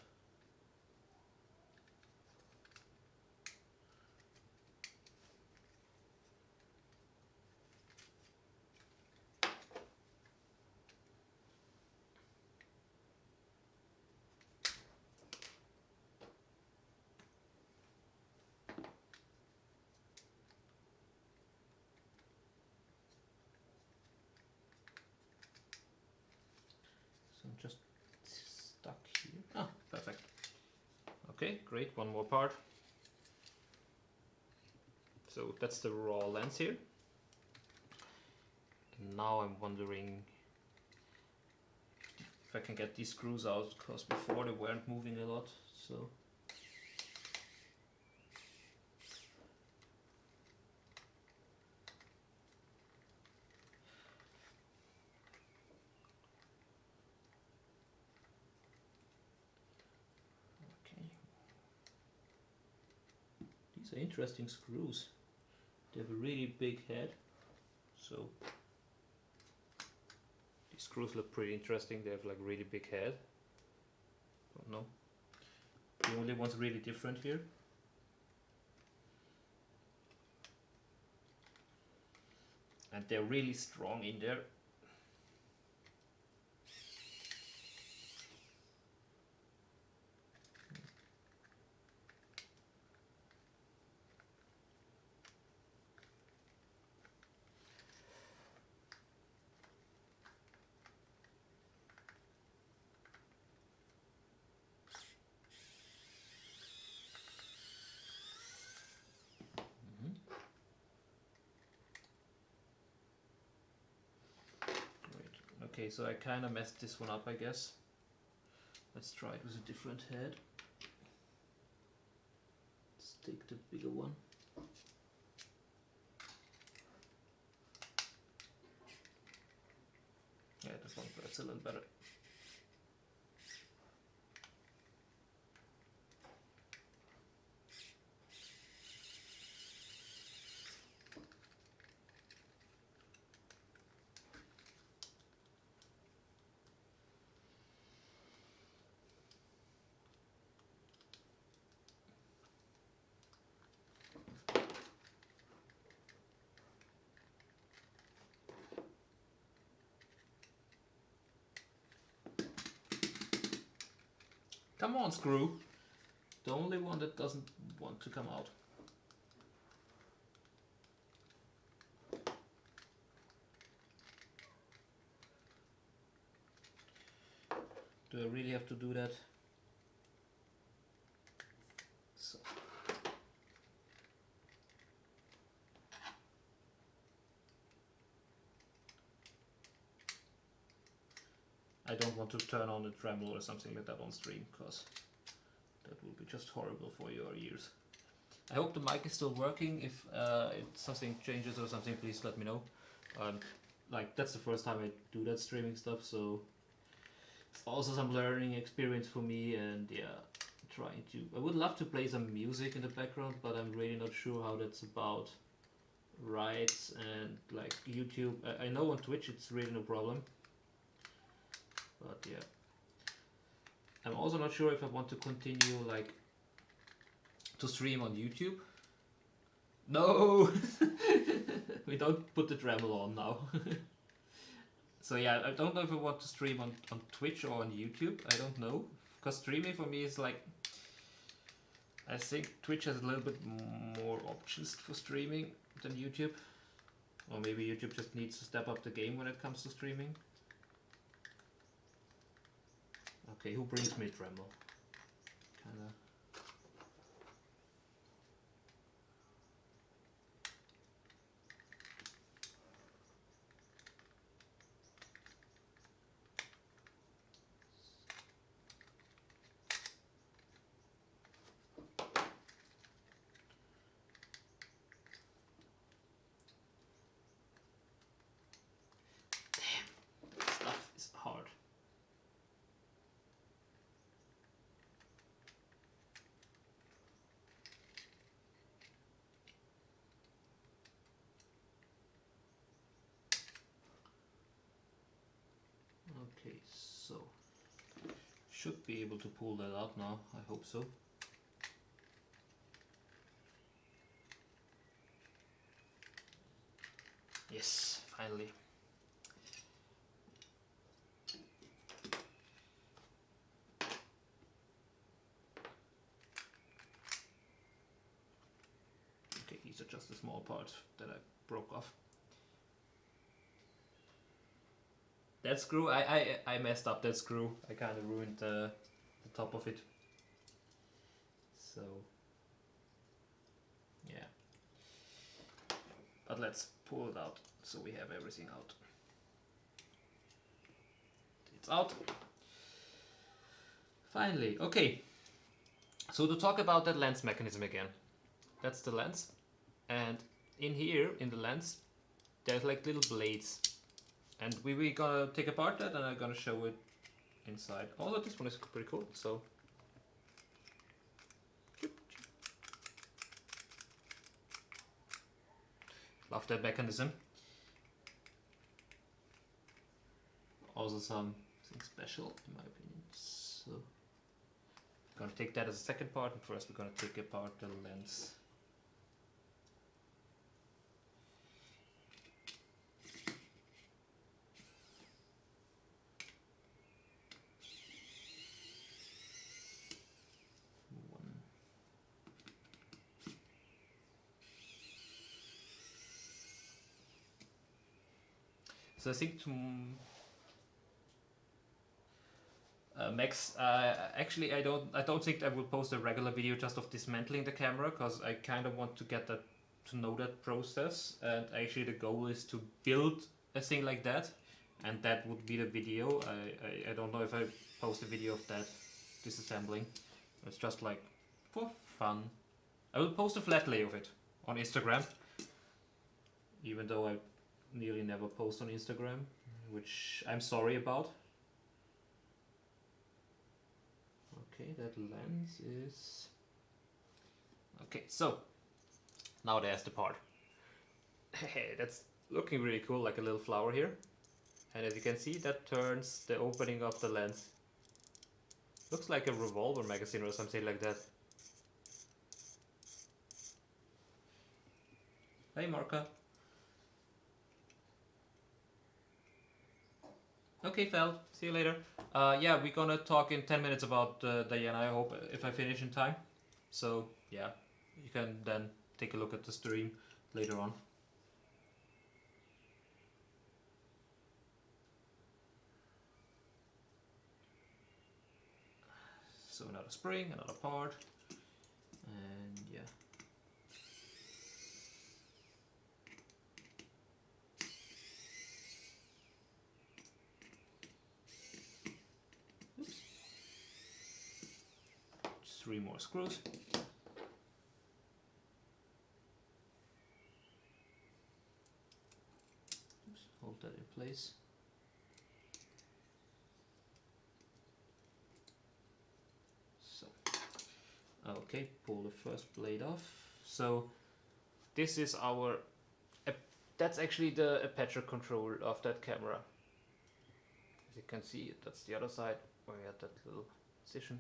So I'm just stuck here. Ah, perfect. Okay, great, one more part. So that's the raw lens here. And now I'm wondering if I can get these screws out, because before they weren't moving a lot. So these are interesting screws. They have a really big head, so these screws look pretty interesting. They have like a really big head. Don't know. The only one's really different here. and they're really strong in there. Okay, so I kind of messed this one up, I guess. Let's try it with a different head. Let's take the bigger one. Yeah, this one that's a little better. Come on, screw. The only one that doesn't want to come out. Do I really have to do that? So. I don't want to turn on the tremble or something like that on stream, because that will be just horrible for your ears. I hope the mic is still working. If something changes or something, please let me know. Like, that's the first time I do that streaming stuff, so it's also some learning experience for me, and yeah, trying to... I would love to play some music in the background, but I'm really not sure how that's about rights and like YouTube. I know on Twitch it's really no problem. But yeah, I'm also not sure if I want to continue like to stream on YouTube. No, we don't put the tremble on now. So yeah, I don't know if I want to stream on Twitch or on YouTube. I don't know, because streaming for me is like, I think Twitch has a little bit more options for streaming than YouTube, or maybe YouTube just needs to step up the game when it comes to streaming. Okay, who brings me tremble? Kinda. Damn, that stuff is hard. Okay, so should be able to pull that out now, I hope so. Yes, finally. Okay, these are just the small parts that I broke off. That screw, I messed up that screw. I kind of ruined the top of it. So, yeah. But let's pull it out so we have everything out. It's out. Finally, okay. So to talk about that lens mechanism again. That's the lens. And in here, in the lens, there's like little blades. And we're gonna take apart that and I'm gonna show it inside. Although this one is pretty cool, so. Love that mechanism. Also something special in my opinion. So, I'm gonna take that as a second part, and first we're gonna take apart the lens. So I think Max, actually I don't think I will post a regular video just of dismantling the camera, because I kind of want to get that, to know that process, and actually the goal is to build a thing like that, and that would be the video. I don't know if I post a video of that disassembling. It's just like for fun. I will post a flat lay of it on Instagram, even though I nearly never post on Instagram, which I'm sorry about. Okay, that lens is... Okay, so now there's the part. That's looking really cool, like a little flower here. And as you can see, that turns the opening of the lens. Looks like a revolver magazine or something like that. Hey Marka. Okay, Fel, see you later. Yeah, we're gonna talk in 10 minutes about Diana, I hope, if I finish in time. So, yeah, you can then take a look at the stream later on. So another spring, another part, and yeah. Oops. 3 more screws. Oops, hold that in place. So, okay, pull the first blade off. So this is our, that's actually the aperture control of that camera. As you can see, that's the other side where we had that little position.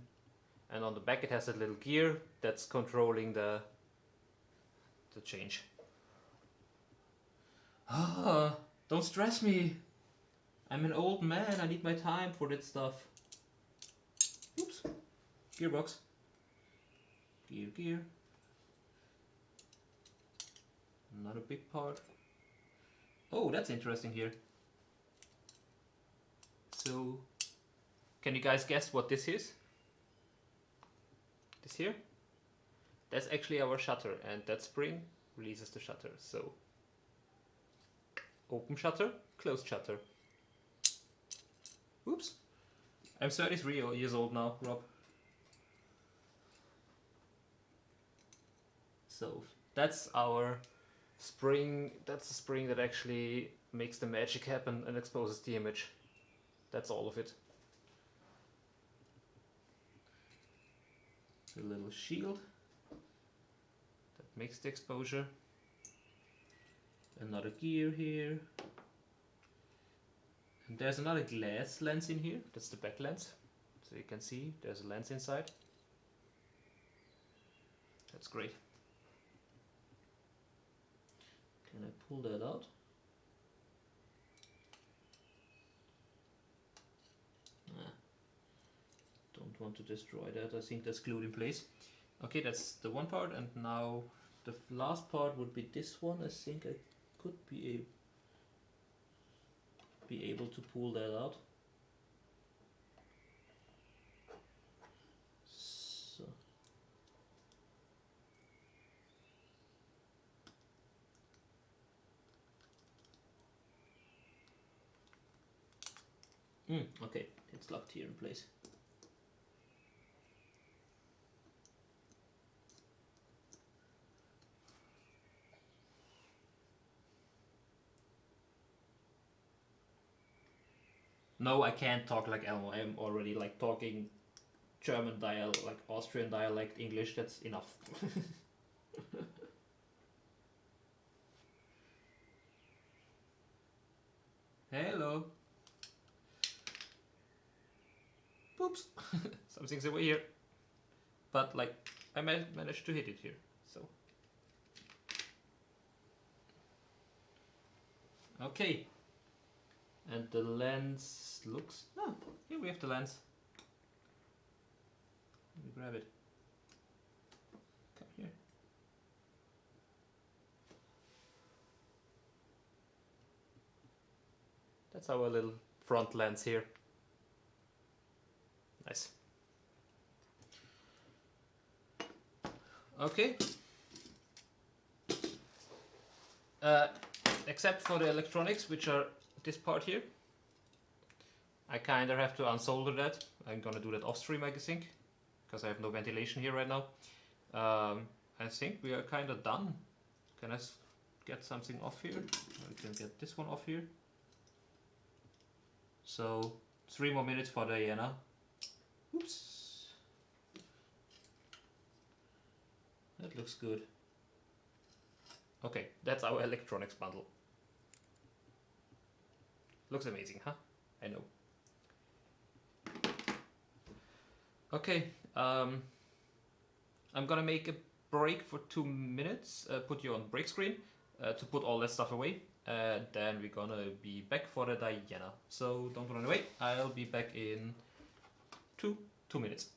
And on the back it has a little gear that's controlling the change. Ah, don't stress me. I'm an old man, I need my time for that stuff. Oops. Gearbox. Gear. Not a big part. Oh, that's interesting here. So, can you guys guess what this is? This here? That's actually our shutter, and that spring releases the shutter. So, open shutter, closed shutter. Oops. I'm 33 years old now, Rob. So, that's our spring. That's the spring that actually makes the magic happen and exposes the image. That's all of it. A little shield that makes the exposure. Another gear here. And there's another glass lens in here. That's the back lens. So you can see there's a lens inside. That's great. Can I pull that out? Don't want to destroy that. I think that's glued in place. Okay, that's the one part, and now the last part would be this one. I think I could be able to pull that out. So. Okay, it's locked here in place. No, I can't talk like Elmo. I'm already like talking German dialect, like Austrian dialect English. That's enough. Hello. Oops. Something's over here. But like, I managed to hit it here. So. Okay. And the lens looks... Oh, here we have the lens. Let me grab it. Come here. that's our little front lens here. Nice. Okay. Except for the electronics, which are this part here. I kind of have to unsolder that. I'm gonna do that off stream, I think, because I have no ventilation here right now. I think we are kind of done. Can I get something off here? I can get this one off here. So 3 more minutes for Diana. Oops. That looks good. Okay, that's our electronics bundle. Looks amazing, huh? I know. Okay, I'm gonna make a break for 2 minutes, put you on break screen to put all that stuff away, and then we're gonna be back for the Diana. So don't run away, I'll be back in two minutes.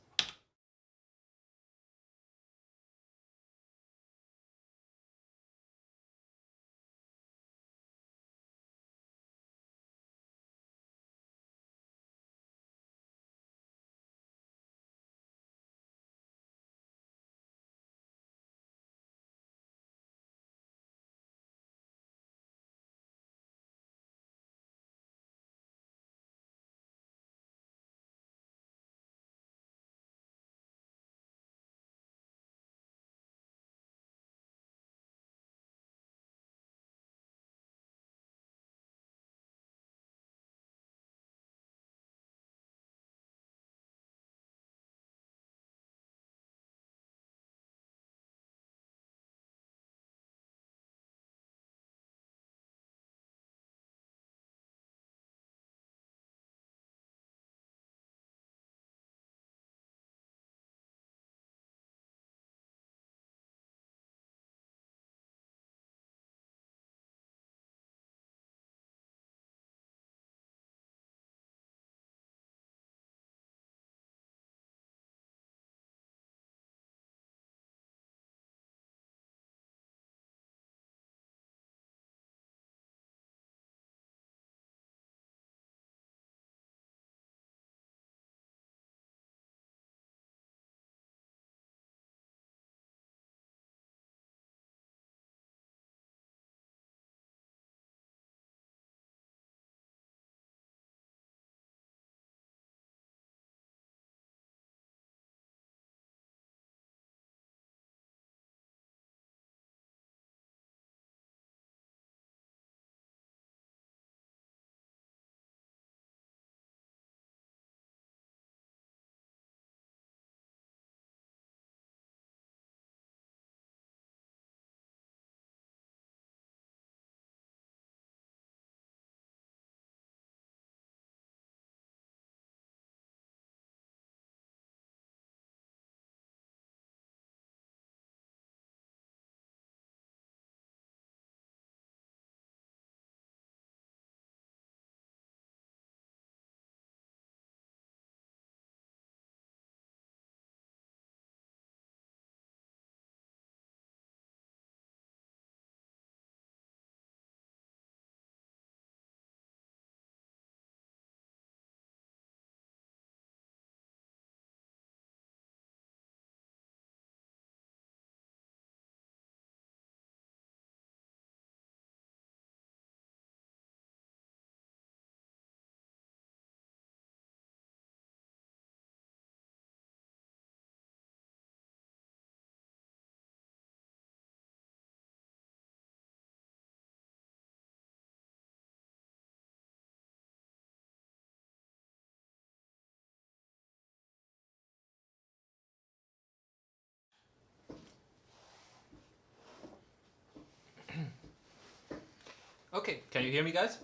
Okay, can you hear me, guys?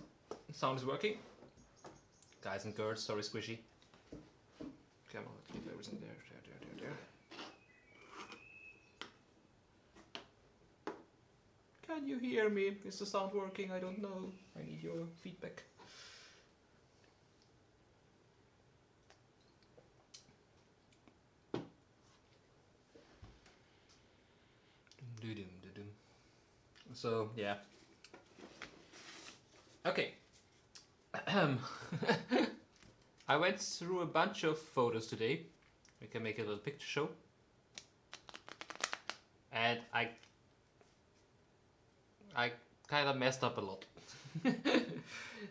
Sound is working. Guys and girls, sorry, squishy. Come on, let's keep everything there. Can you hear me? Is the sound working? I don't know. I need your feedback. So, yeah. Okay. I went through a bunch of photos today. We can make a little picture show. And I kind of messed up a lot.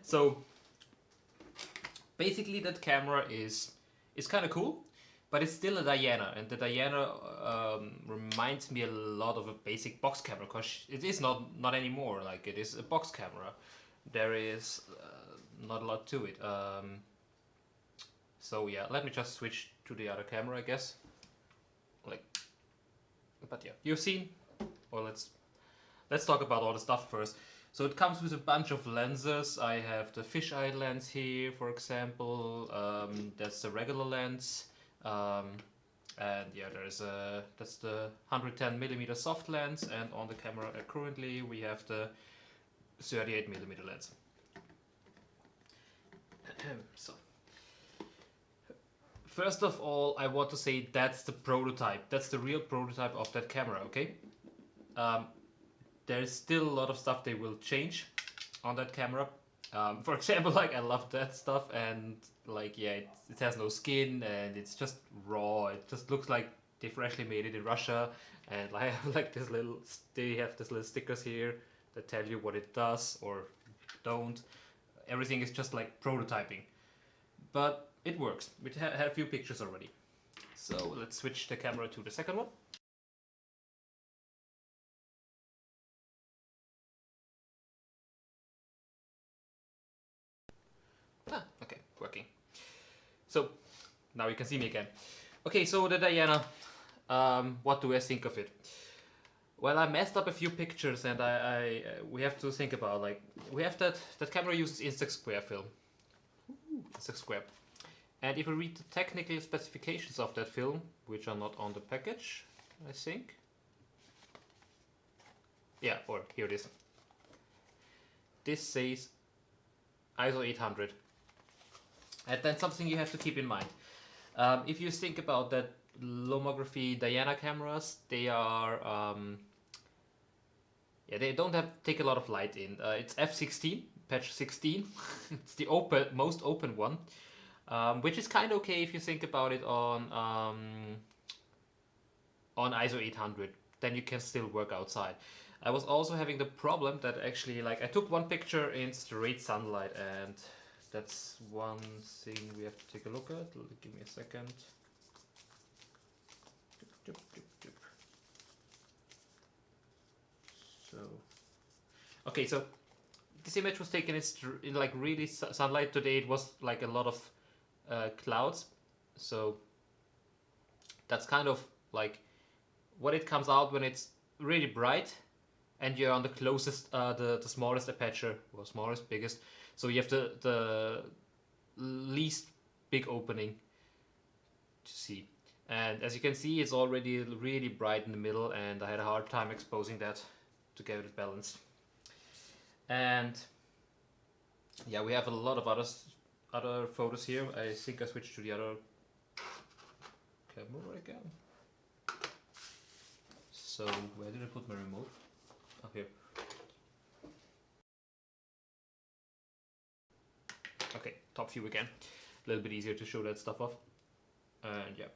So basically that camera is kind of cool, but it's still a Diana, and the Diana reminds me a lot of a basic box camera, because it is not anymore. Like, it is a box camera. There is not a lot to it. So yeah, let me just switch to the other camera, I guess. Like, but yeah, you've seen. Well, let's talk about all the stuff first. So it comes with a bunch of lenses. I have the fisheye lens here, for example. That's the regular lens. And yeah, that's the 110mm soft lens, and on the camera currently we have the 38mm lens. So, first of all, I want to say that's the prototype. That's the real prototype of that camera, okay? There's still a lot of stuff they will change on that camera. For example, like, I love that stuff, and like, yeah, it has no skin, and it's just raw. It just looks like they freshly made it in Russia, and I have like they have this little stickers here that tell you what it does or don't. Everything is just like prototyping, but it works. We had a few pictures already. So let's switch the camera to the second one. Okay, working. So now you can see me again. Okay, so the Diana, what do I think of it? Well, I messed up a few pictures, and we have to think about, like, we have that camera uses Instax Square film. Instax Square. And if we read the technical specifications of that film, which are not on the package, I think. Yeah, or here it is. This says ISO 800. And that's something you have to keep in mind. If you think about that lomography Diana cameras, they are yeah, they don't take a lot of light in. It's f16, patch 16. It's the most open one, which is kind of okay if you think about it on ISO 800. Then you can still work outside. I was also having the problem that actually, like, I took one picture in straight sunlight, and that's one thing we have to take a look at. Give me a second. So, okay, so this image was taken in like really sunlight. Today it was like a lot of clouds, so that's kind of like what it comes out when it's really bright and you're on the closest, the smallest aperture, or smallest, biggest. So you have the least big opening to see. And as you can see, it's already really bright in the middle, and I had a hard time exposing that to get it balanced. And yeah, we have a lot of other photos here. I think I switched to the other camera again. So where did I put my remote? Oh, here. Okay, top view again. A little bit easier to show that stuff off. And yeah.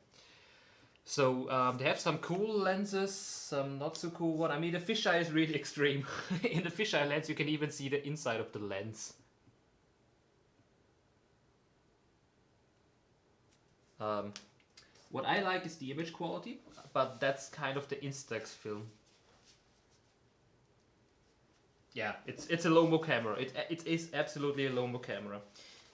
So they have some cool lenses, some not so cool one. I mean, the fisheye is really extreme. In the fisheye lens, you can even see the inside of the lens. What I like is the image quality, but that's kind of the Instax film. Yeah, it's a Lomo camera. It is absolutely a Lomo camera.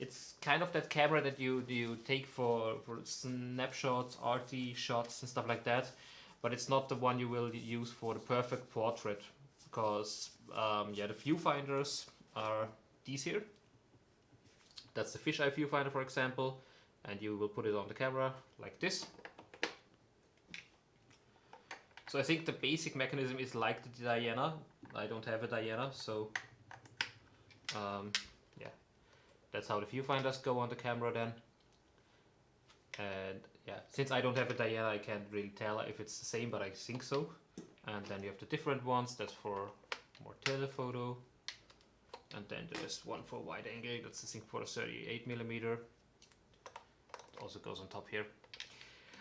It's kind of that camera that you take for snapshots, RT shots and stuff like that, but it's not the one you will use for the perfect portrait, because yeah, the viewfinders are these here. That's the fisheye viewfinder, for example, and you will put it on the camera like this. So I think the basic mechanism is like the Diana. I don't have a Diana, so yeah, that's how the viewfinders go on the camera then. And yeah, since I don't have a Diana, I can't really tell if it's the same, but I think so. And then you have the different ones. That's for more telephoto. And then there's one for wide angle, that's the thing for a 38mm. It also goes on top here.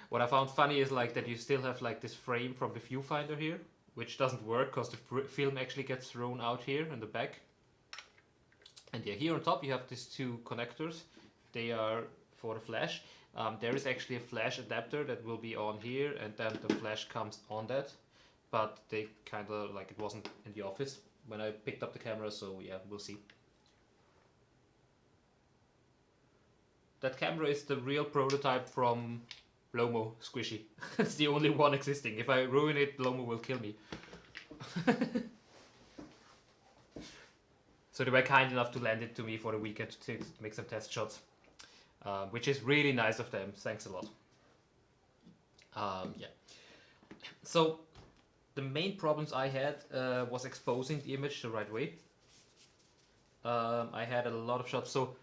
What I found funny is like that you still have like this frame from the viewfinder here, which doesn't work because the film actually gets thrown out here in the back. And yeah, here on top you have these two connectors. They are for the flash. There is actually a flash adapter that will be on here, and then the flash comes on that. But they kind of like, it wasn't in the office when I picked up the camera, so yeah, we'll see. That camera is the real prototype from Lomo Squishy. It's the only one existing. If I ruin it, Lomo will kill me. So they were kind enough to lend it to me for the weekend to make some test shots, which is really nice of them. Thanks a lot. Yeah. So the main problems I had was exposing the image the right way. I had a lot of shots, so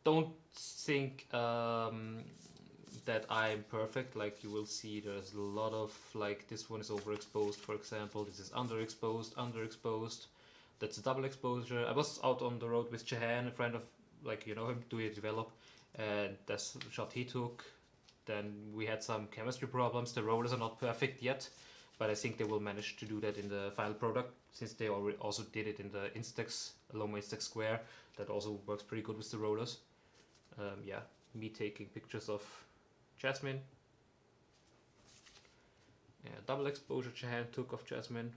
don't think that I'm perfect. Like you will see, there's a lot of like, this one is overexposed, for example. This is underexposed. That's a double exposure. I was out on the road with Jahan, a friend of, like, you know him, Do You Develop, and that's the shot he took. Then we had some chemistry problems. The rollers are not perfect yet, but I think they will manage to do that in the final product, since they already also did it in the Instax, Lomo Instax Square. That also works pretty good with the rollers. Yeah, me taking pictures of Jasmine. Yeah, double exposure Jahan took of Jasmine.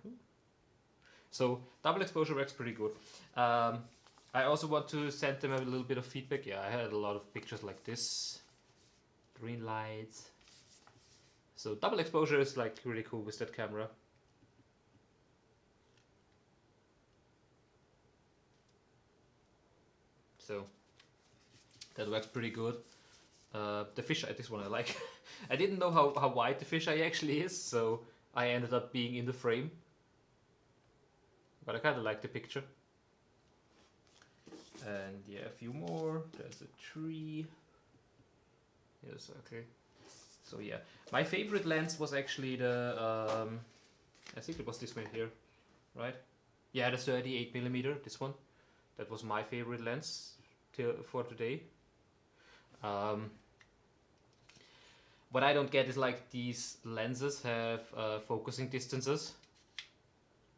So double exposure works pretty good. I also want to send them a little bit of feedback. Yeah, I had a lot of pictures like this. Green lights. So double exposure is like really cool with that camera. So that works pretty good. The fisheye, this one I like. I didn't know how wide the fisheye actually is, so I ended up being in the frame. But I kind of like the picture. And yeah, a few more. There's a tree. Yes, okay. So yeah, my favorite lens was actually the, I think it was this one here, right? Yeah, the 38mm, this one. That was my favorite lens for today. What I don't get is like these lenses have focusing distances,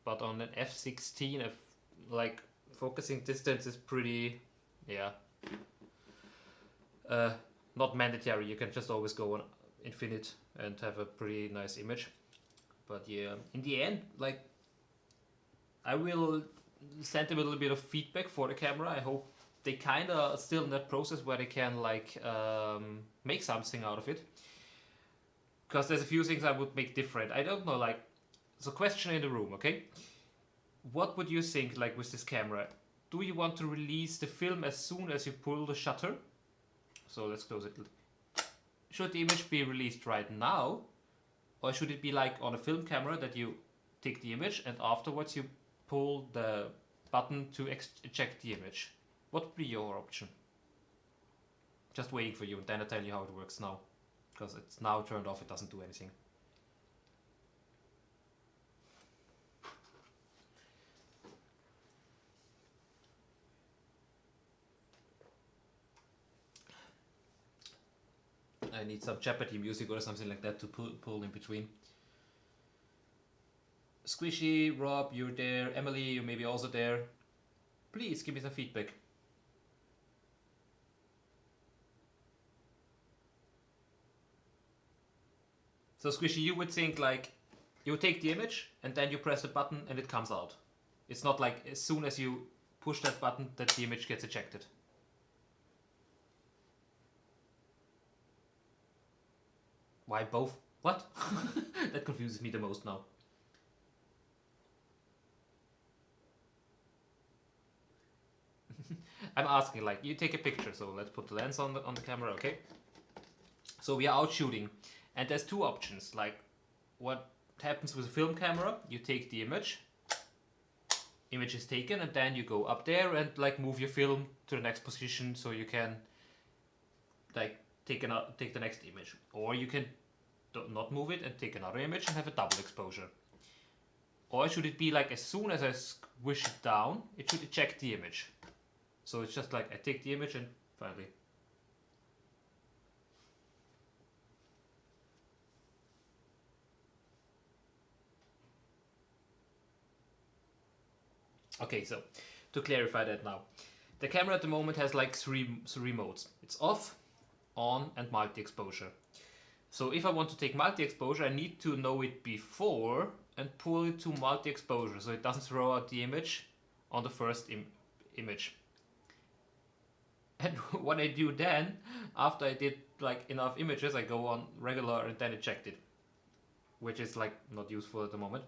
but on an f16, like focusing distance is pretty, yeah, not mandatory. You can just always go on infinite and have a pretty nice image. But yeah, in the end, like, I will send them a little bit of feedback for the camera. I hope they kind of still in that process where they can like make something out of it. Because there's a few things I would make different. I don't know, like, so question in the room, okay? What would you think, like, with this camera? Do you want to release the film as soon as you pull the shutter? So let's close it. Should the image be released right now? Or should it be like on a film camera that you take the image and afterwards you pull the button to eject the image? What would be your option? Just waiting for you, and then I'll tell you how it works now. Because it's now turned off, it doesn't do anything. I need some Jeopardy music or something like that to pull in between. Squishy, Rob, you're there. Emily, you may be also there. Please give me some feedback. So Squishy, you would think like, you take the image and then you press the button and it comes out. It's not like as soon as you push that button that the image gets ejected. Why both? What? That confuses me the most now. I'm asking, like, you take a picture, so let's put the lens on the camera, okay? So we are out shooting, and there's two options. Like, what happens with a film camera? You take the image is taken, and then you go up there and like move your film to the next position so you can like take the next image, or you can not move it and take another image and have a double exposure. Or should it be like as soon as I squish it down, it should eject the image? So it's just like I take the image and finally. Okay, so to clarify that now. The camera at the moment has like three modes. It's off, on, and multi-exposure. So if I want to take multi-exposure, I need to know it before and pull it to multi-exposure so it doesn't throw out the image on the first image. And what I do then, after I did like enough images, I go on regular and then eject it, which is like not useful at the moment.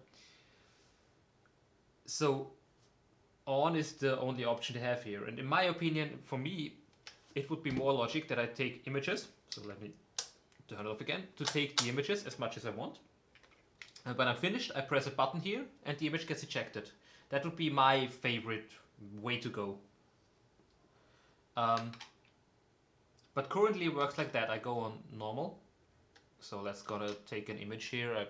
So on is the only option to have here, and in my opinion, for me, it would be more logic that I take images. So let me turn it off again to take the images as much as I want. And when I'm finished, I press a button here and the image gets ejected. That would be my favorite way to go. But currently it works like that. I go on normal. So let's gonna take an image here.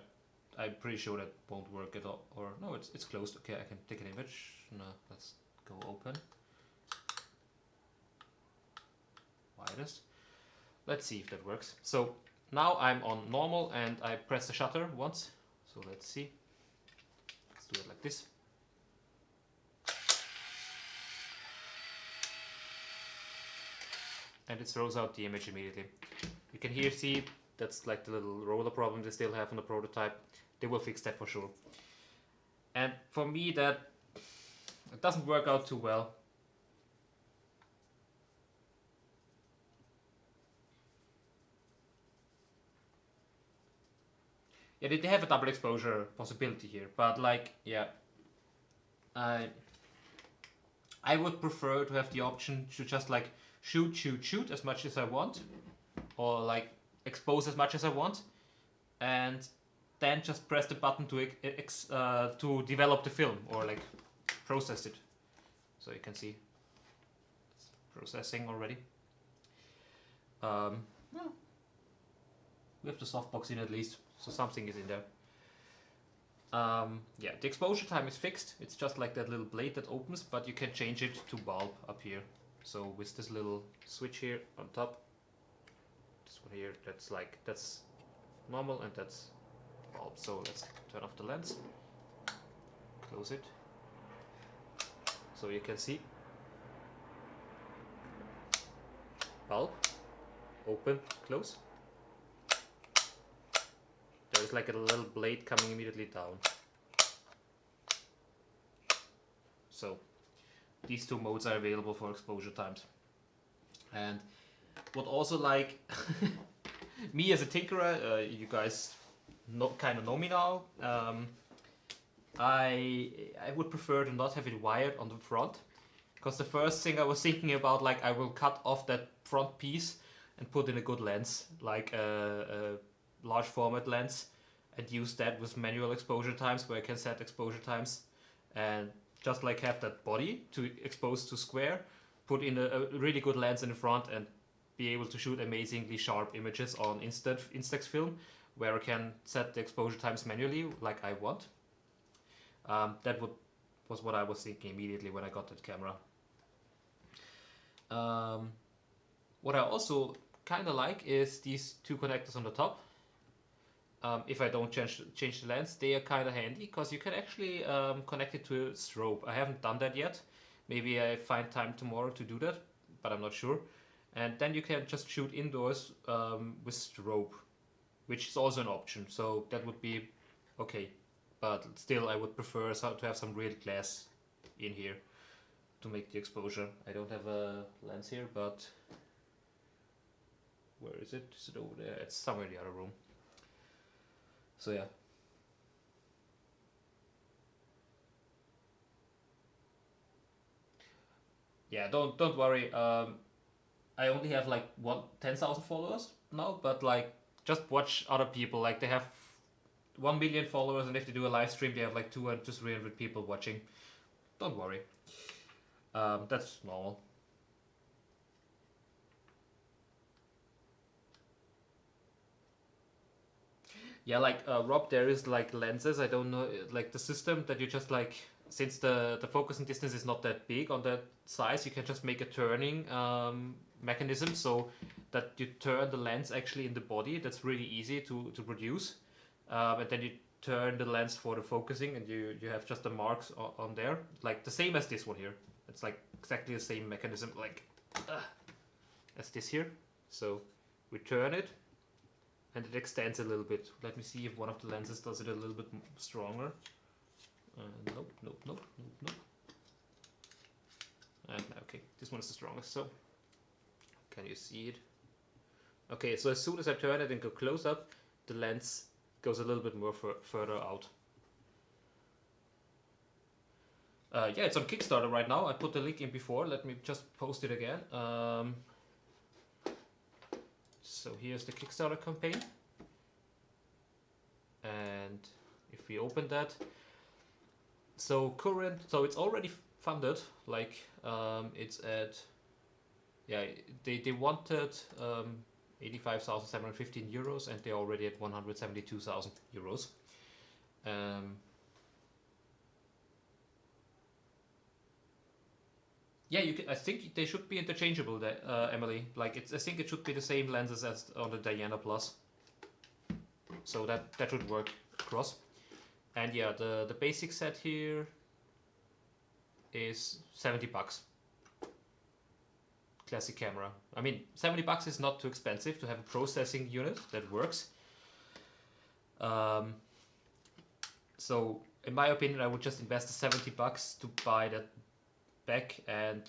I'm pretty sure that won't work at all. Or no, it's closed. Okay, I can take an image. No, let's go open. Widest. Let's see if that works. So now I'm on normal and I press the shutter once. So let's see. Let's do it like this. And it throws out the image immediately. You can here see that's like the little roller problem they still have on the prototype. They will fix that for sure. And for me that it doesn't work out too well. Yeah, they have a double exposure possibility here, but like, yeah, I would prefer to have the option to just like shoot as much as I want, or like expose as much as I want, and then just press the button to develop the film or like process it. So you can see it's processing already. Well, we have the softbox in at least, so something is in there. Yeah, the exposure time is fixed. It's just like that little blade that opens, but you can change it to bulb up here. So with this little switch here on top, this one here, that's normal and that's bulb. So let's turn off the lens, close it, so you can see bulb, open, close. There's like a little blade coming immediately down. So these two modes are available for exposure times. And what also like me as a tinkerer, you guys kind of know me now. I would prefer to not have it wired on the front, because the first thing I was thinking about, like I will cut off that front piece and put in a good lens, like a large format lens, and use that with manual exposure times where I can set exposure times and just like have that body to expose to square, put in a really good lens in the front and be able to shoot amazingly sharp images on Instax film where I can set the exposure times manually like I want. That was what I was thinking immediately when I got that camera. What I also kind of like is these two connectors on the top. If I don't change the lens, they are kind of handy because you can actually connect it to a strobe. I haven't done that yet. Maybe I find time tomorrow to do that, but I'm not sure. And then you can just shoot indoors with strobe, which is also an option. So that would be okay. But still, I would prefer to have some real glass in here to make the exposure. I don't have a lens here, but where is it? Is it over there? It's somewhere in the other room. So yeah. Yeah, don't worry. I only have like 10,000 followers now, but like just watch other people. Like they have 1 million followers, and if they do a live stream, they have like 200 to 300 people watching. Don't worry. That's normal. Yeah, like Rob, there is like lenses. I don't know, like the system that you just like, since the focusing distance is not that big on that size, you can just make a turning mechanism so that you turn the lens actually in the body. That's really easy to produce, and then you turn the lens for the focusing, and you have just the marks on there, like the same as this one here. It's like exactly the same mechanism, like as this here. So we turn it, and it extends a little bit. Let me see if one of the lenses does it a little bit stronger. Nope, nope, nope, nope, nope. And okay, this one is the strongest. So, can you see it? Okay, so as soon as I turn it and go close up, the lens goes a little bit more further out. Yeah, it's on Kickstarter right now. I put the link in before. Let me just post it again. So here's the Kickstarter campaign. And if we open that, so it's already funded. Like it's at, yeah, they wanted 85,715 euros, and they're already at 172,000 euros. Yeah, you can, I think they should be interchangeable, Emily. Like I think it should be the same lenses as on the Diana Plus. So that should work across. And yeah, the basic set here is 70 bucks. Classic camera. I mean, 70 bucks is not too expensive to have a processing unit that works. So in my opinion, I would just invest the 70 bucks to buy that back and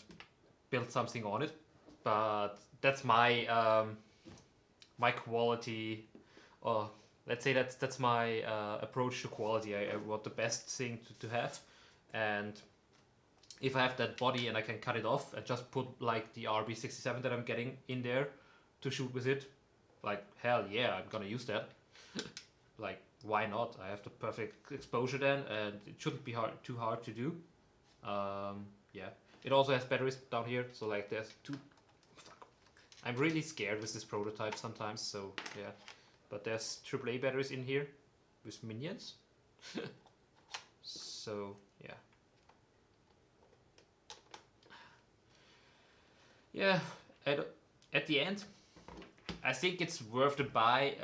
build something on it. But that's my my quality, or let's say that's my approach to quality. I want the best thing to have, and if I have that body and I can cut it off and just put like the RB67 that I'm getting in there to shoot with it, like hell yeah, I'm gonna use that. Like why not? I have the perfect exposure then, and it shouldn't be too hard to do. Yeah, it also has batteries down here, so like there's two. Fuck. I'm really scared with this prototype sometimes, so yeah. But there's AAA batteries in here with minions. So yeah. Yeah, at the end, I think it's worth the buy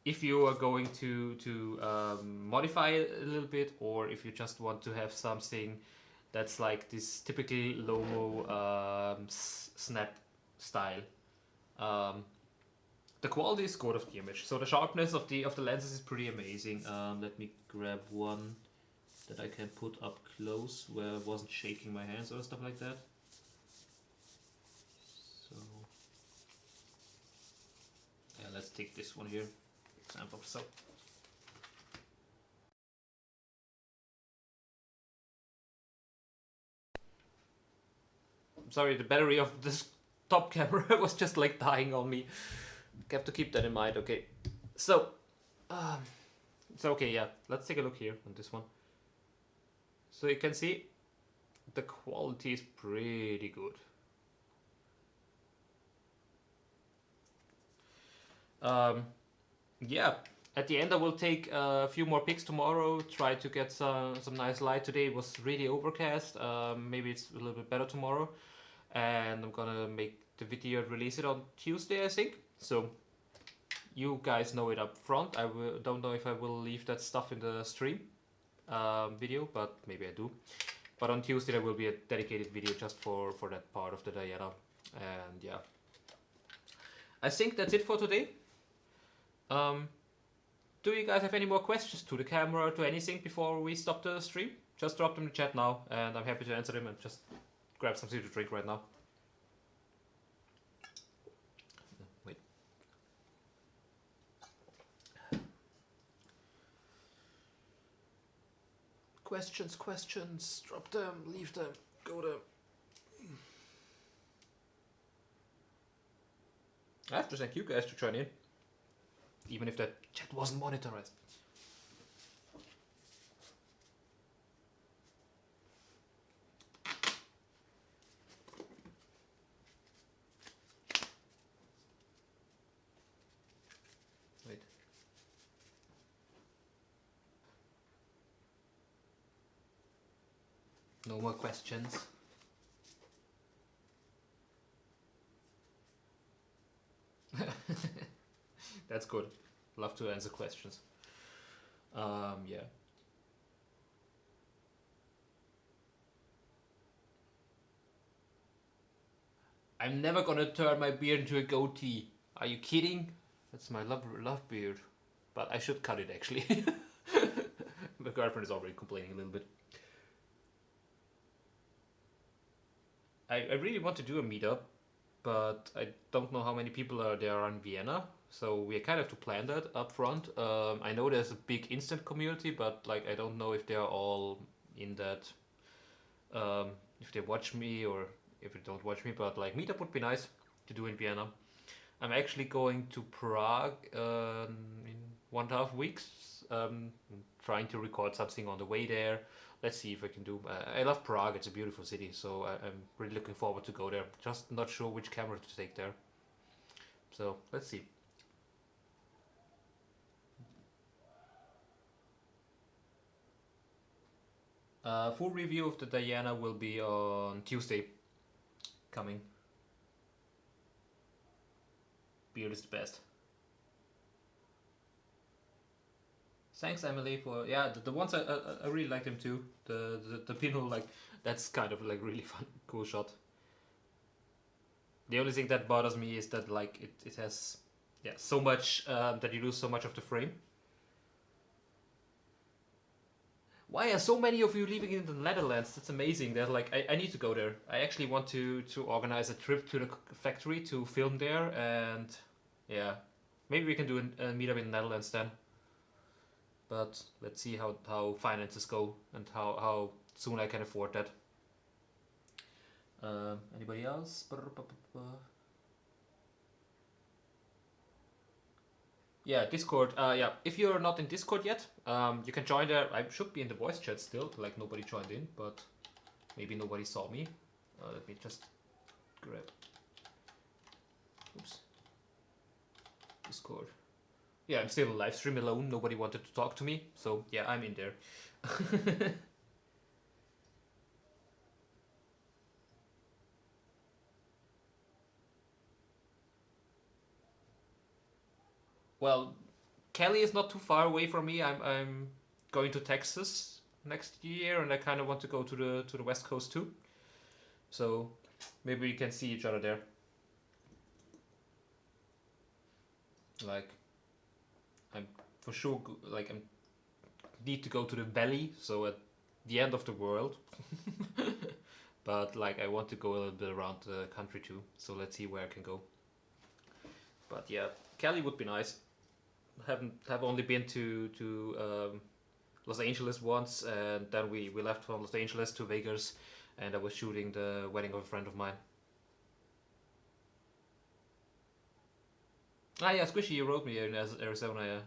if you are going to modify it a little bit, or if you just want to have something that's like this typically Lomo snap style. The quality is good of the image, so the sharpness of the lenses is pretty amazing. Let me grab one that I can put up close where I wasn't shaking my hands or stuff like that. So yeah, let's take this one here, example. So I'm sorry, the battery of this top camera was just like dying on me. You have to keep that in mind. Okay, so okay, yeah, let's take a look here on this one. So you can see the quality is pretty good. Yeah, at the end I will take a few more pics tomorrow, try to get some nice light. Today it was really overcast. Maybe it's a little bit better tomorrow, and I'm gonna make the video and release it on Tuesday, I think. So you guys know it up front. Don't know if I will leave that stuff in the stream video, but maybe I do. But on Tuesday there will be a dedicated video just for that part of the Diana. And yeah, I think that's it for today. Do you guys have any more questions to the camera or to anything before we stop the stream? Just drop them in the chat now, and I'm happy to answer them, and just grab something to drink right now. Wait. Questions, drop them, leave them, go them. I have to thank you guys to join in, even if that chat wasn't monitored. Wait. No more questions. That's good. Love to answer questions. Yeah. I'm never gonna turn my beard into a goatee. Are you kidding? That's my love beard. But I should cut it actually. My girlfriend is already complaining a little bit. I really want to do a meetup, but I don't know how many people are there in Vienna. So we kind of have to plan that up front. I know there's a big instant community, but like I don't know if they're all in that. If they watch me or if they don't watch me, but like meetup would be nice to do in Vienna. I'm actually going to Prague in 1.5 weeks. Trying to record something on the way there. Let's see if I can do. I love Prague. It's a beautiful city, so I'm really looking forward to go there. Just not sure which camera to take there. So let's see. Full review of the Diana will be on Tuesday. Coming. Beard is the best. Thanks, Emily, for the ones I really like them too. The pinhole, like that's kind of like really fun, cool shot. The only thing that bothers me is that like it has so much that you lose so much of the frame. Why are so many of you living in the Netherlands? That's amazing. That like I need to go there. I actually want to organize a trip to the factory to film there, and yeah, maybe we can do a meetup in the Netherlands then. But let's see how finances go and how soon I can afford that. Anybody else? Yeah, Discord. Yeah, if you're not in Discord yet, you can join there. I should be in the voice chat still. Like nobody joined in, but maybe nobody saw me. Let me just grab. Oops. Discord. Yeah, I'm still live stream alone. Nobody wanted to talk to me, so yeah, I'm in there. Well, Cali is not too far away from me. I'm going to Texas next year, and I kind of want to go to the West Coast too. So maybe we can see each other there. Like, I'm for sure like I'm need to go to the valley, so at the end of the world. But like I want to go a little bit around the country too. So let's see where I can go. But yeah, Cali would be nice. Have only been to Los Angeles once, and then we left from Los Angeles to Vegas, and I was shooting the wedding of a friend of mine. Ah yeah, Squishy, you wrote me in Arizona. Yeah.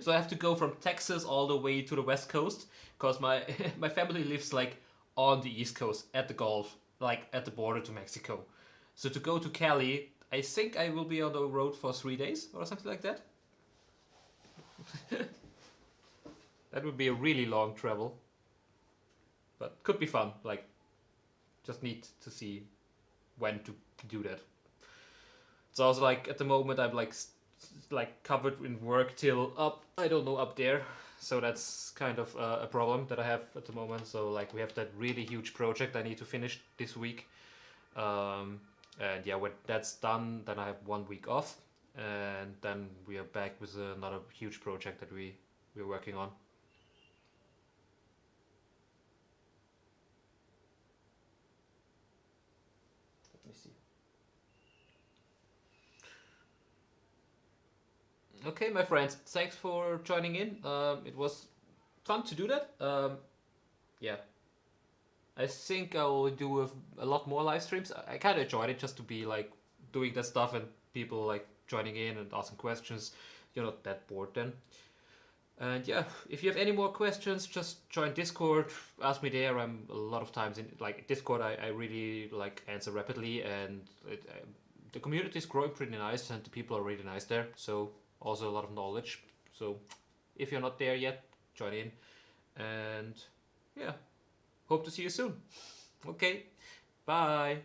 So I have to go from Texas all the way to the West Coast because my my family lives like on the East Coast at the Gulf, like at the border to Mexico. So to go to Cali, I think I will be on the road for 3 days or something like that. That would be a really long travel, but could be fun. Like, just need to see when to do that. It's also like at the moment I'm like covered in work till up I don't know up there, so that's kind of a problem that I have at the moment. So like we have that really huge project I need to finish this week, and yeah, when that's done, then I have 1 week off, and then we are back with another huge project that we're working on. Let me see. Okay, my friends, thanks for joining in. It was fun to do that. Yeah, I think I'll do a lot more live streams. I kind of enjoyed it just to be like doing that stuff and people like joining in and asking questions. You're not that bored then. And yeah, if you have any more questions, just join Discord. Ask me there. I'm a lot of times in like Discord. I really like answer rapidly, and the community is growing pretty nice, and the people are really nice there. So also a lot of knowledge. So if you're not there yet, join in. And yeah, hope to see you soon. Okay, bye.